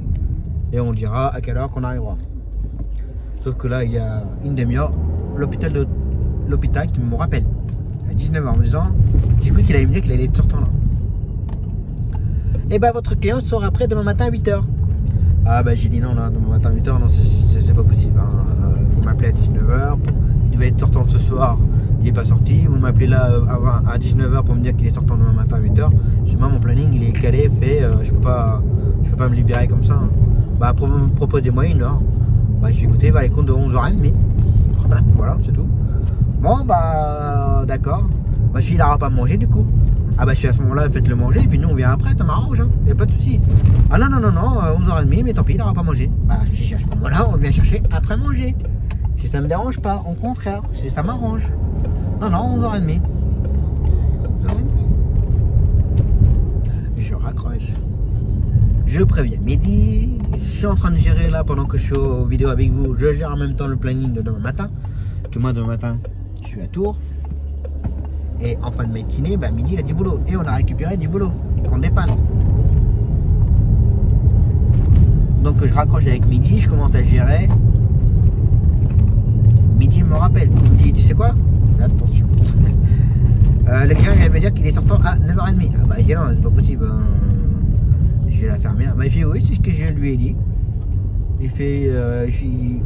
et on dira à quelle heure qu'on arrivera. Sauf que là il y a une demi-heure l'hôpital qui me rappelle à 19h en me disant j'ai cru qu'il allait me dire qu'il allait être sortant là. Et bah votre client sera prêt demain matin à 8h. Ah bah j'ai dit non là, demain matin à 8h non c'est pas possible hein. Vous m'appelez à 19h, il devait être sortant ce soir, il est pas sorti, vous m'appelez là à 19h pour me dire qu'il est sortant demain matin à 8h. Moi mon planning il est calé, fait, je peux pas me libérer comme ça hein. Bah proposez-moi une heure. Bah je vais écouter, va les comptes de 11h30. Voilà, c'est tout. Bon bah d'accord. Ma fille n'aura pas mangé du coup. Ah bah je suis à ce moment-là, faites-le manger et puis nous on vient après, ça m'arrange, hein. Y a pas de souci. Ah non, 11h30, mais tant pis, il n'aura pas mangé. Bah à ce moment-là, on vient chercher après manger. Si ça me dérange pas, au contraire, si ça m'arrange. Non, 11h30. 11h30. Je raccroche. Je préviens Mehdi. Je suis en train de gérer là pendant que je suis aux vidéos avec vous. Je gère en même temps le planning de demain matin. Que moi demain matin, je suis à Tours. Et en fin de matinée, bah, Mehdi il a du boulot. Et on a récupéré du boulot qu'on dépanne. Donc je raccroche avec Mehdi, je commence à gérer. Mehdi me rappelle. Il me dit, tu sais quoi? Attention. Le client il va me dire qu'il est sortant à 9h30. Ah bah il dit non, c'est pas possible. Je vais la fermer. Bah il fait oui, c'est ce que je lui ai dit. Il fait,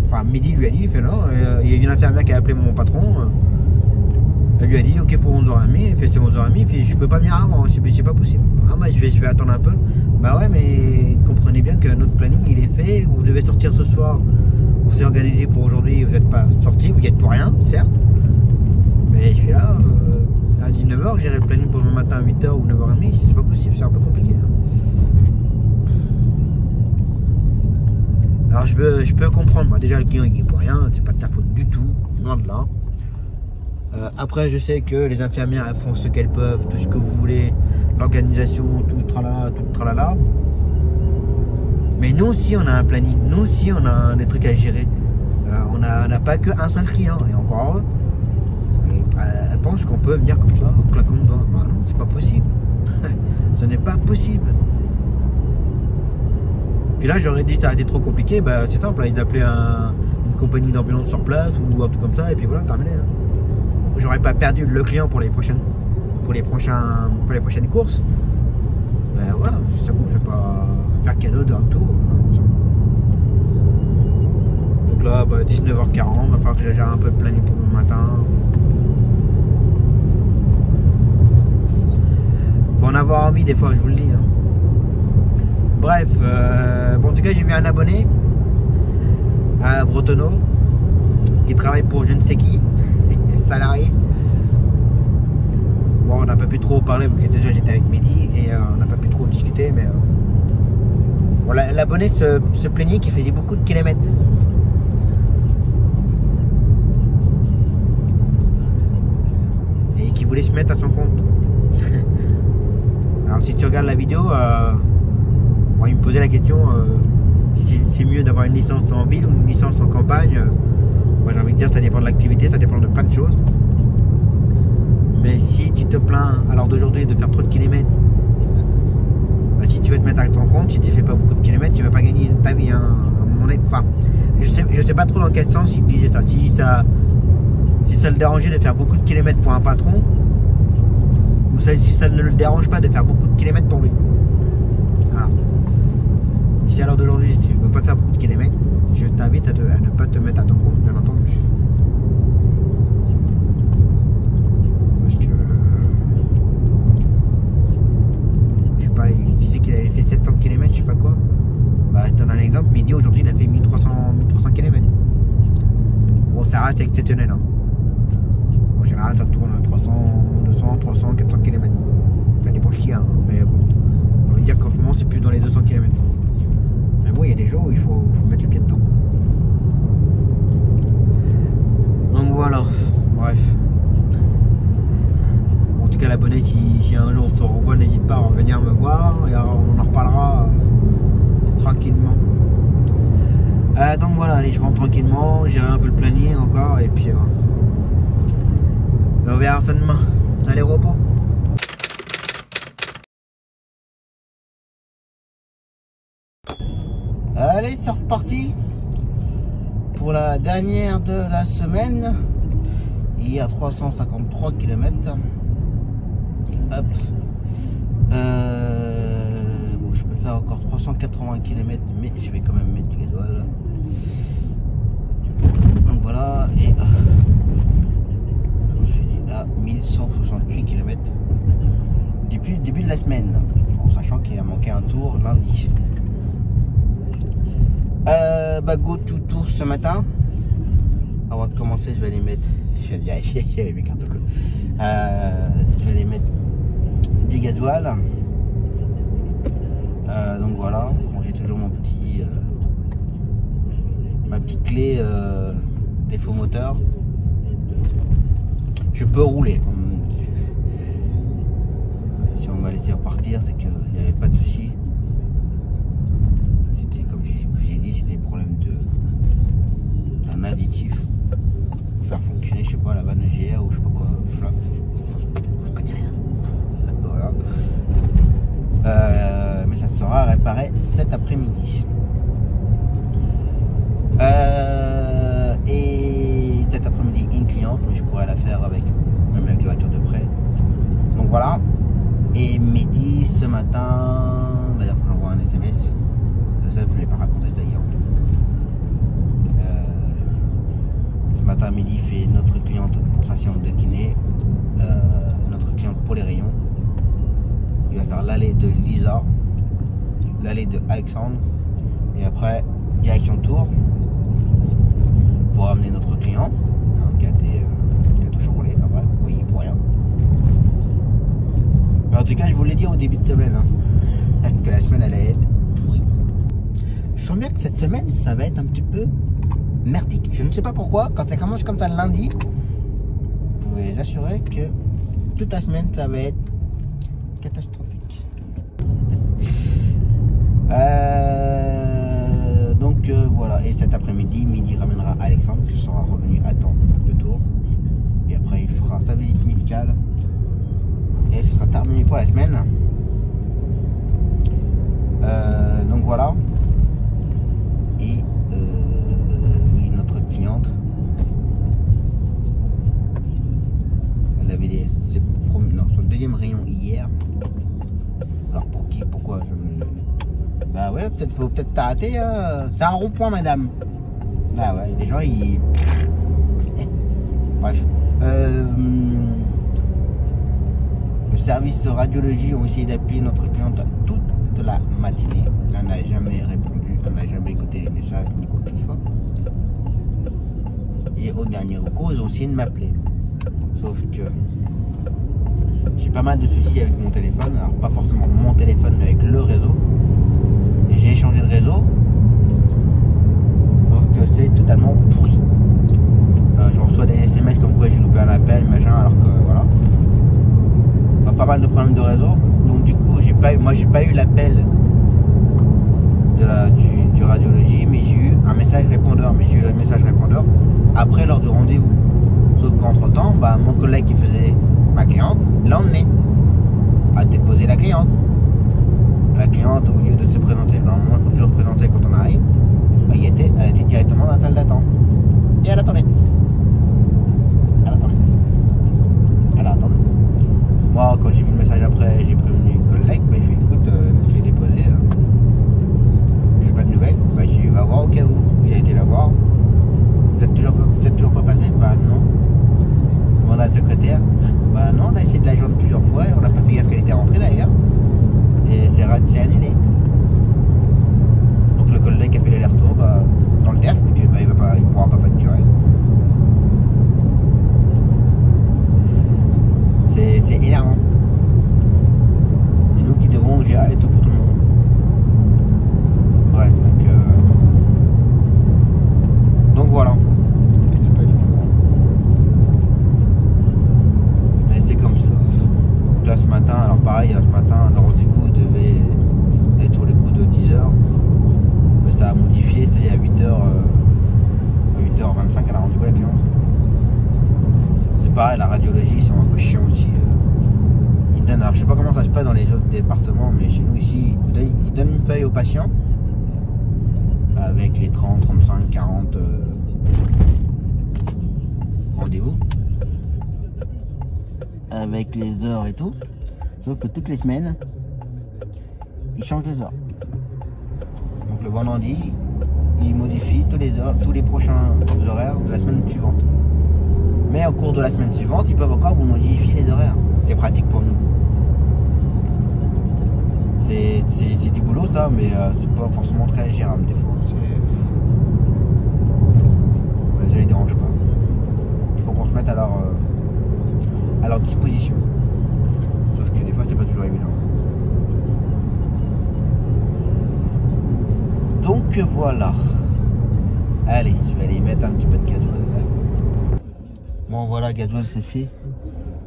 enfin Mehdi lui a dit, il fait non. Il y a une infirmière qui a appelé mon patron. Elle lui a dit ok pour 11h30. Il fait c'est 11h30. Puis je peux pas venir avant, c'est pas possible. Ah bah je vais attendre un peu. Bah ouais mais comprenez bien que notre planning il est fait. Vous devez sortir ce soir. On s'est organisé pour aujourd'hui. Vous n'êtes pas sorti, vous y êtes pour rien, certes. Mais je suis là à 19h. Gérer le planning pour demain matin à 8h ou 9h30. C'est pas possible, c'est un peu compliqué. Alors je peux comprendre, moi déjà le client il est pour rien, c'est pas de sa faute du tout, loin de là. Après je sais que les infirmières elles font ce qu'elles peuvent, tout ce que vous voulez, l'organisation, tout le tralala. Mais nous aussi on a un planning, nous aussi on a des trucs à gérer. On n'a pas qu'un seul client, et encore eux. Elle pense qu'on peut venir comme ça, en claquant de doigts. Bah non, c'est pas possible. Ce n'est pas possible. Et là j'aurais dit ça a été trop compliqué, bah c'est simple, il d'appeler une compagnie d'ambulance sur place ou un truc comme ça et puis voilà, terminé. Hein. J'aurais pas perdu le client pour les prochaines courses. Ben voilà, c'est bon, je vais pas faire cadeau d'un tour. Donc là, bah, 19h40, il va falloir que je gère un peu le planning pour le matin. Faut en avoir envie des fois, je vous le dis. Hein. Bref, bon, en tout cas j'ai vu un abonné à Bretonneau qui travaille pour je ne sais qui, salarié. Bon, on n'a pas pu trop parler parce que déjà j'étais avec Mehdi et on n'a pas pu trop discuter, mais bon, l'abonné se plaignait qu'il faisait beaucoup de kilomètres. Et qu'il voulait se mettre à son compte. Alors si tu regardes la vidéo, bon, il me posait la question si c'est mieux d'avoir une licence en ville ou une licence en campagne. Moi j'ai envie de dire ça dépend de l'activité, ça dépend de plein de choses. Mais si tu te plains à l'heure d'aujourd'hui de faire trop de kilomètres, bah, si tu veux te mettre à ton compte, si tu fais pas beaucoup de kilomètres, tu vas pas gagner ta vie. Hein. Enfin, je sais pas trop dans quel sens il disait ça. Si ça si ça le dérangeait de faire beaucoup de kilomètres pour un patron, ou si ça ne le dérange pas de faire beaucoup de kilomètres pour lui. Voilà. Si à l'heure d'aujourd'hui, si tu ne veux pas faire beaucoup de kilomètres, je t'invite à ne pas te mettre à ton compte, bien entendu. Parce que je sais pas, il disait qu'il avait fait 700 km, je sais pas quoi. Bah, je te donne un exemple, Mehdi aujourd'hui il a fait 1300 km. Bon, ça reste exceptionnel. Hein. En général, ça tourne à 300, 200, 300, 400 km. Ça dépend qui, hein, mais bon, on va dire qu'en ce moment c'est plus dans les 200 km. Mais bon, il y a des jours où il faut mettre le pied dedans. Donc voilà, bref. En tout cas, l'abonné, si un jour on se revoit, n'hésite pas à revenir me voir et on en reparlera tranquillement. Donc voilà, allez, je rentre tranquillement, j'irai un peu le planning encore et puis on verra ça demain. Allez, repos. Allez, c'est reparti pour la dernière de la semaine. Il y a 353 km. Hop. Bon, je peux faire encore 380 km, mais je vais quand même mettre du gasoil. Donc voilà, et je me suis dit à 1168 km depuis le début de la semaine, en sachant qu'il a manqué un tour lundi. Bah go to tour ce matin. Avant de commencer, je vais aller mettre, je vais vérifier mes cartes bleues. Je vais aller mettre du gasoil. Donc voilà, bon, j'ai toujours mon petit ma petite clé défaut moteur. Je peux rouler. Si on va laisser repartir, c'est qu'il n'y avait pas de souci. C'était comme j'ai dit, c'était des problèmes d'un additif pour faire fonctionner, je sais pas, la vanne GR ou je sais pas quoi, flamme, je connais rien. Voilà. Mais ça sera réparé cet après-midi. Et cet après-midi une cliente, mais je pourrais la faire avec même avec la voiture de près. Donc voilà. Et midi ce matin, d'ailleurs j'envoie un SMS. Ça je ne voulais pas raconter d'ailleurs. Ce matin à midi fait notre cliente pour sa séance de kiné, notre cliente pour les rayons. Il va faire l'allée de Lisa, l'allée de Alexandre et après direction Tours pour amener notre client qui a tout chamboulé. Après, oui, pour rien. Mais en tout cas, je vous l'ai dit au début de semaine que la semaine allait être pourrie. Je sens bien que cette semaine ça va être un petit peu merdique. Je ne sais pas pourquoi, quand ça commence comme ça le lundi, vous pouvez vous assurer que toute la semaine ça va être catastrophique. Donc voilà, et cet après-midi, Midi ramènera Alexandre qui sera revenu à temps de Tours. Et après il fera sa visite médicale. Et ce sera terminé pour la semaine. Donc voilà. Et oui, notre cliente, elle avait son deuxième rayon hier. Alors pour qui, pourquoi bah ouais, faut peut-être t'arrêter. C'est un rond-point, madame. Bah ouais, les gens ils. Bref. Le service de radiologie ont essayé d'appuyer notre cliente toute la matinée. Elle n'a jamais répondu, elle n'a jamais écouté les messages ni quoi que ce soit. Et au dernier recours, ils ont essayé de m'appeler. Sauf que j'ai pas mal de soucis avec mon téléphone. Alors pas forcément mon téléphone, mais avec le réseau. Et j'ai changé de réseau. Sauf que c'est totalement pourri. Je reçois des SMS comme quoi j'ai loupé un appel, machin, alors que voilà. Pas mal de problèmes de réseau, donc du coup j'ai pas eu l'appel du radiologie, mais j'ai eu un message répondeur, après l'heure de rendez-vous. Sauf qu'entre temps, mon collègue qui faisait ma cliente l'a emmené à déposer la cliente. La cliente, au lieu de se présenter, normalement il faut toujours se présenter quand on arrive, elle était directement dans la salle d'attente et elle attendait. après j'ai prévenu le collègue, bah, il fait écoute, je l'ai déposé, je n'ai pas de nouvelles, bah, je vais voir au cas où. Il a été la voir. Vous êtes toujours pas passé? Bah non. On a le secrétaire. Bah non, on a essayé de la joindre plusieurs fois et on n'a pas fait gaffe qu'elle était rentrée d'ailleurs. Et c'est annulé. Donc le collègue qui a fait l'aller-retour, bah, dans le terre, je lui dis bah, il pourra pas facturer. C'est énervant. C'est nous qui devons gérer tout pour tout le monde. Bref, donc voilà. Mais c'est comme ça. Donc là ce matin, alors pareil, ce matin, le rendez-vous devait être sur les coups de 10h. Mais ça a modifié, c'est à 8h25 elle a rendez-vous la cliente. C'est pareil, la radiologie, ils sont un peu chiants aussi. Ils donnent, alors je sais pas comment ça se passe dans les autres départements, mais chez nous ici, ils donnent une feuille aux patients avec les 30, 35, 40 rendez-vous, avec les heures et tout. Sauf que toutes les semaines, ils changent les heures. Donc le vendredi, ils modifient tous les prochains horaires de la semaine suivante. Mais au cours de la semaine suivante, ils peuvent encore vous modifier les horaires. C'est pratique pour nous. C'est du boulot ça, mais c'est pas forcément très gérable des fois. Mais ça les dérange pas. Il faut qu'on se mette à leur disposition. Sauf que des fois c'est pas toujours évident. Donc voilà. Allez, je vais aller mettre un petit peu de gasoil. Bon voilà, gasoil c'est fait.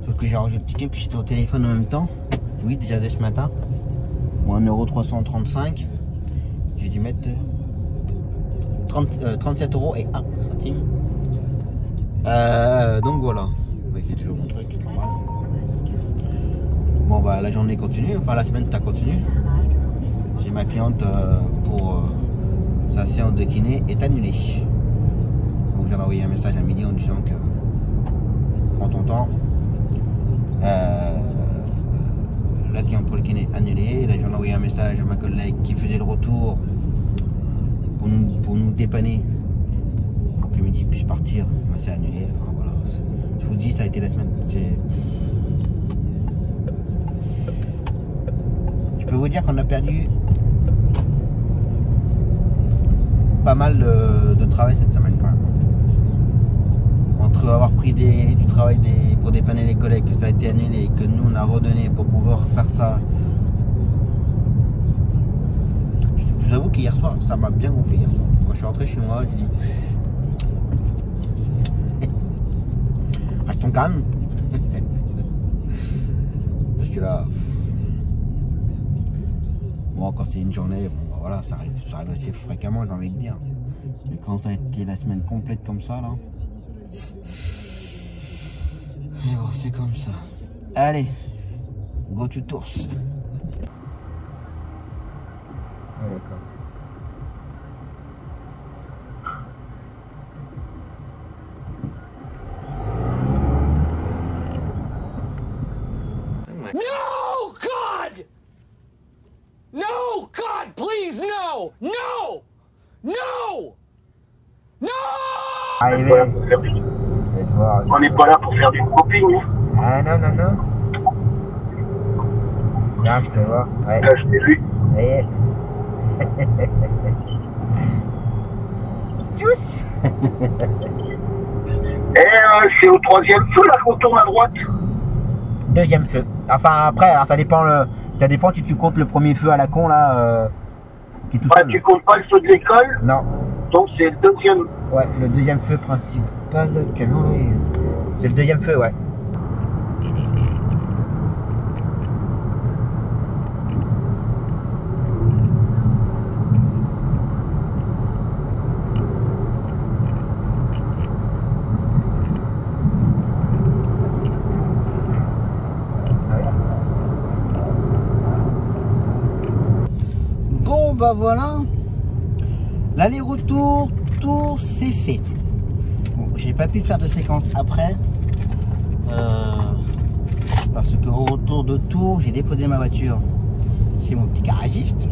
Sauf que j'ai rangé le petit câble que j'étais au téléphone en même temps. Oui, déjà dès ce matin. Bon, 1,335 €. J'ai dû mettre 37 € et 1 centime. Donc voilà. Oui, j'ai toujours mon truc, c'est normal. Bon bah la journée continue, enfin la semaine ça continue. J'ai ma cliente pour sa séance de kiné est annulée. Donc j'ai envoyé un message à midi en disant que prends ton temps. La cliente pour le kiné annulée. Là j'en ai envoyé un message à ma collègue qui faisait le retour pour nous dépanner pour que midi puisse partir. Bah, c'est annulé. Enfin, voilà. Je vous dis, ça a été la semaine. Je peux vous dire qu'on a perdu pas mal de travail cette semaine quand même. Entre avoir pris du travail pour dépanner les collègues, que ça a été annulé, que nous on a redonné pour pouvoir faire ça. Je vous avoue qu'hier soir, ça m'a bien gonflé hier soir. Quand je suis rentré chez moi, j'ai dit reste ton calme. Parce que là, bon, quand c'est une journée, bon, bah, voilà, ça arrive assez fréquemment, j'ai envie de dire. Mais quand ça a été la semaine complète comme ça, là. Et bon, c'est comme ça. Allez, go to Tours. Ah, d'accord. No, God! No, God, please, no! No! No! No! Arrivé. On n'est pas là pour faire du coping. Ah non, non, non. Là, je te vois. Ouais. Là, je t'ai vu. Ouais. Tchuss. Et c'est au troisième feu, là, qu'on tourne à droite. Deuxième feu. Enfin, après, alors, ça dépend si tu comptes le premier feu à la con, là, qui est tout seul. Tu comptes pas le feu de l'école. Non. Donc, c'est le deuxième. Ouais, le deuxième feu principal. C'est le deuxième feu, ouais. Bon bah voilà, l'aller-retour, tout c'est fait. Bon, j'ai pas pu faire de séquence après parce que au retour de Tours, j'ai déposé ma voiture chez mon petit garagiste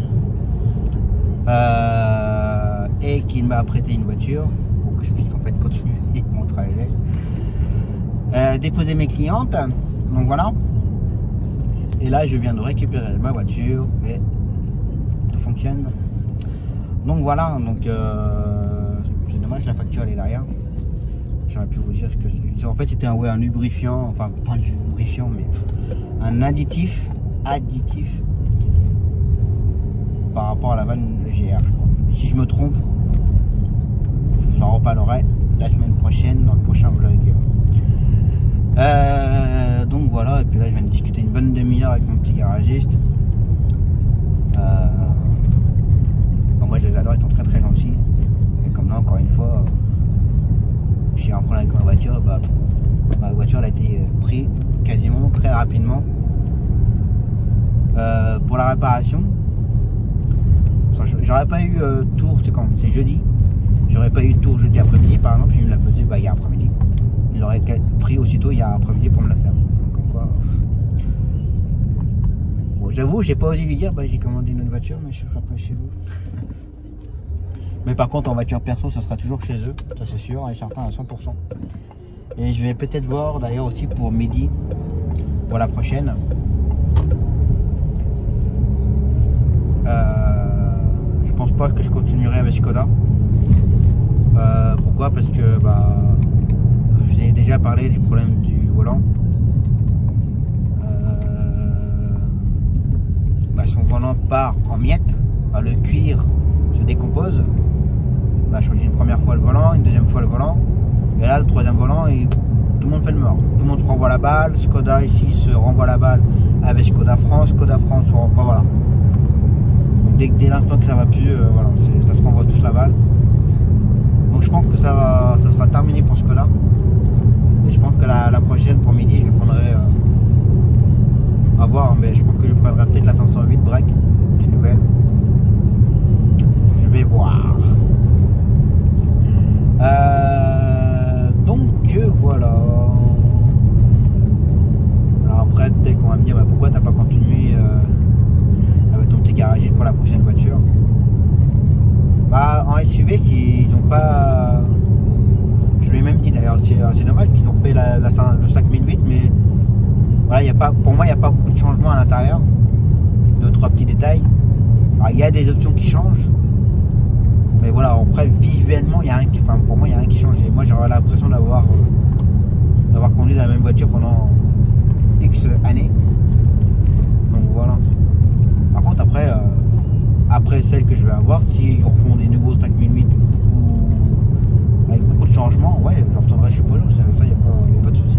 et qu'il m'a prêté une voiture pour que je puisse en fait continuer mon trajet. Déposer mes clientes, donc voilà. Et là je viens de récupérer ma voiture et tout fonctionne. Donc voilà, donc c'est dommage, la facture elle est derrière. J'aurais pu vous dire ce que c'est. En fait c'était un lubrifiant, enfin pas un lubrifiant mais un additif par rapport à la vanne GR, je crois. Si je me trompe, je vous en reparlerai la semaine prochaine dans le prochain vlog. Donc voilà, et puis là je viens de discuter une bonne demi-heure avec mon petit garagiste. Bon, moi je les adore, ils sont très très gentils. Et comme là encore une fois, j'ai un problème avec ma voiture, bah, ma voiture elle a été prise quasiment très rapidement pour la réparation. J'aurais pas eu Tours, c'est quand? C'est jeudi. J'aurais pas eu Tours jeudi après-midi par exemple, je me la faisais bah, hier après-midi. Il l'aurait pris aussitôt hier après-midi pour me la faire. Donc comme quoi. Bon, j'avoue, j'ai pas osé lui dire, bah, j'ai commandé une autre voiture, mais je serai pas chez vous. Mais par contre en voiture perso, ça sera toujours chez eux, ça c'est sûr, et certain à 100%. Et je vais peut-être voir d'ailleurs aussi pour midi, pour la prochaine. Je pense pas que je continuerai avec Skoda. Pourquoi? Parce que bah, je vous ai déjà parlé des problèmes du volant. Bah, son volant part en miettes, bah, le cuir se décompose. On a changé une première fois le volant, une deuxième fois le volant, et là le troisième volant, et tout le monde fait le mort. Tout le monde se renvoie la balle. Skoda ici se renvoie la balle avec Skoda France se renvoie, voilà. Dès l'instant que ça va plus, voilà, ça se renvoie tous la balle. Donc je pense que ça sera terminé pour Skoda. Et je pense que la prochaine pour midi, je prendrai à voir, mais je pense que je prendrai peut-être la 508 break, les nouvelles. Je vais voir. Donc voilà. Alors après peut-être qu'on va me dire bah, pourquoi t'as pas continué avec ton petit garagiste pour la prochaine voiture. Bah en SUV s'ils n'ont pas, je lui ai même dit d'ailleurs, c'est dommage qu'ils ont fait le 5008, mais voilà, y a pas, pour moi il n'y a pas beaucoup de changements à l'intérieur, 2-3 petits détails. Alors il y a des options qui changent, mais voilà, après visuellement il y a rien qui, enfin pour moi il n'y a rien qui change. Et moi j'aurais l'impression d'avoir conduit dans la même voiture pendant X années. Donc voilà. Par contre après celle que je vais avoir, si on refont des nouveaux 5008 avec beaucoup de changements, ouais, je retournerai chez Peugeot, ça il n'y a pas de souci.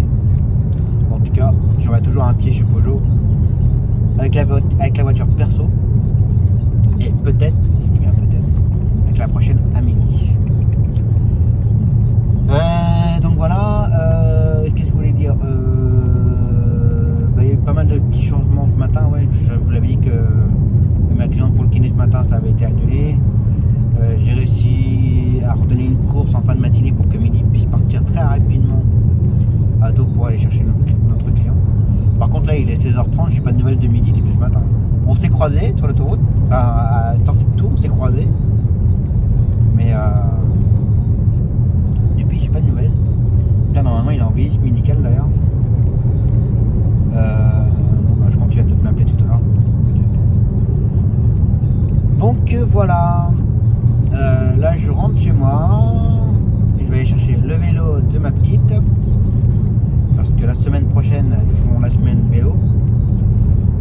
En tout cas, j'aurai toujours un pied chez Peugeot avec la voiture perso, et peut-être, je dis bien peut-être, avec la prochaine à midi. Donc voilà, qu'est-ce que je voulais dire, il y a eu pas mal de petits changements ce matin, ouais, je vous l'avais dit que ma cliente pour le kiné ce matin ça avait été annulé. J'ai réussi à redonner une course en fin de matinée pour que midi puisse partir très rapidement à Tours pour aller chercher notre client. Par contre là il est 16h30, j'ai pas de nouvelles de midi depuis ce matin. On s'est croisés sur l'autoroute, à la sortie de Tours on s'est croisés, mais depuis j'ai pas de nouvelles. Là normalement il est en visite médicale d'ailleurs. Je pense qu'il va peut-être m'appeler tout à l'heure. Donc voilà, là je rentre chez moi et je vais aller chercher le vélo de ma petite, parce que la semaine prochaine ils font la semaine vélo,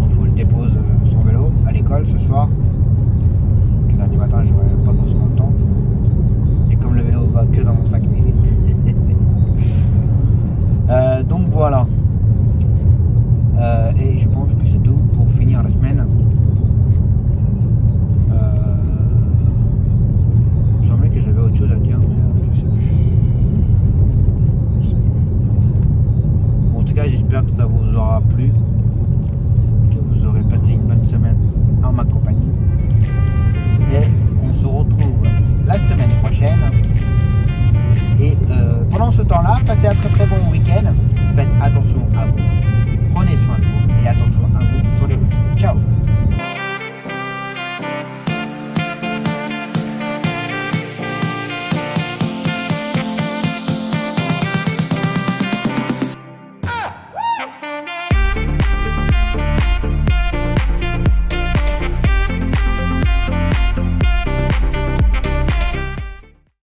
donc il faut que je dépose son vélo à l'école ce soir. Donc, lundi matin j'aurai pas forcément le temps, et comme le vélo va que dans mon 5 minutes. Donc voilà, et je pense que c'est tout pour finir la semaine. Il me semblait que j'avais autre chose à dire, mais je sais plus. En tout cas, j'espère que ça vous aura plu, que vous aurez passé une bonne semaine en ma compagnie. Et on se retrouve la semaine prochaine. Et pendant ce temps-là, passez un très très bon week-end. Faites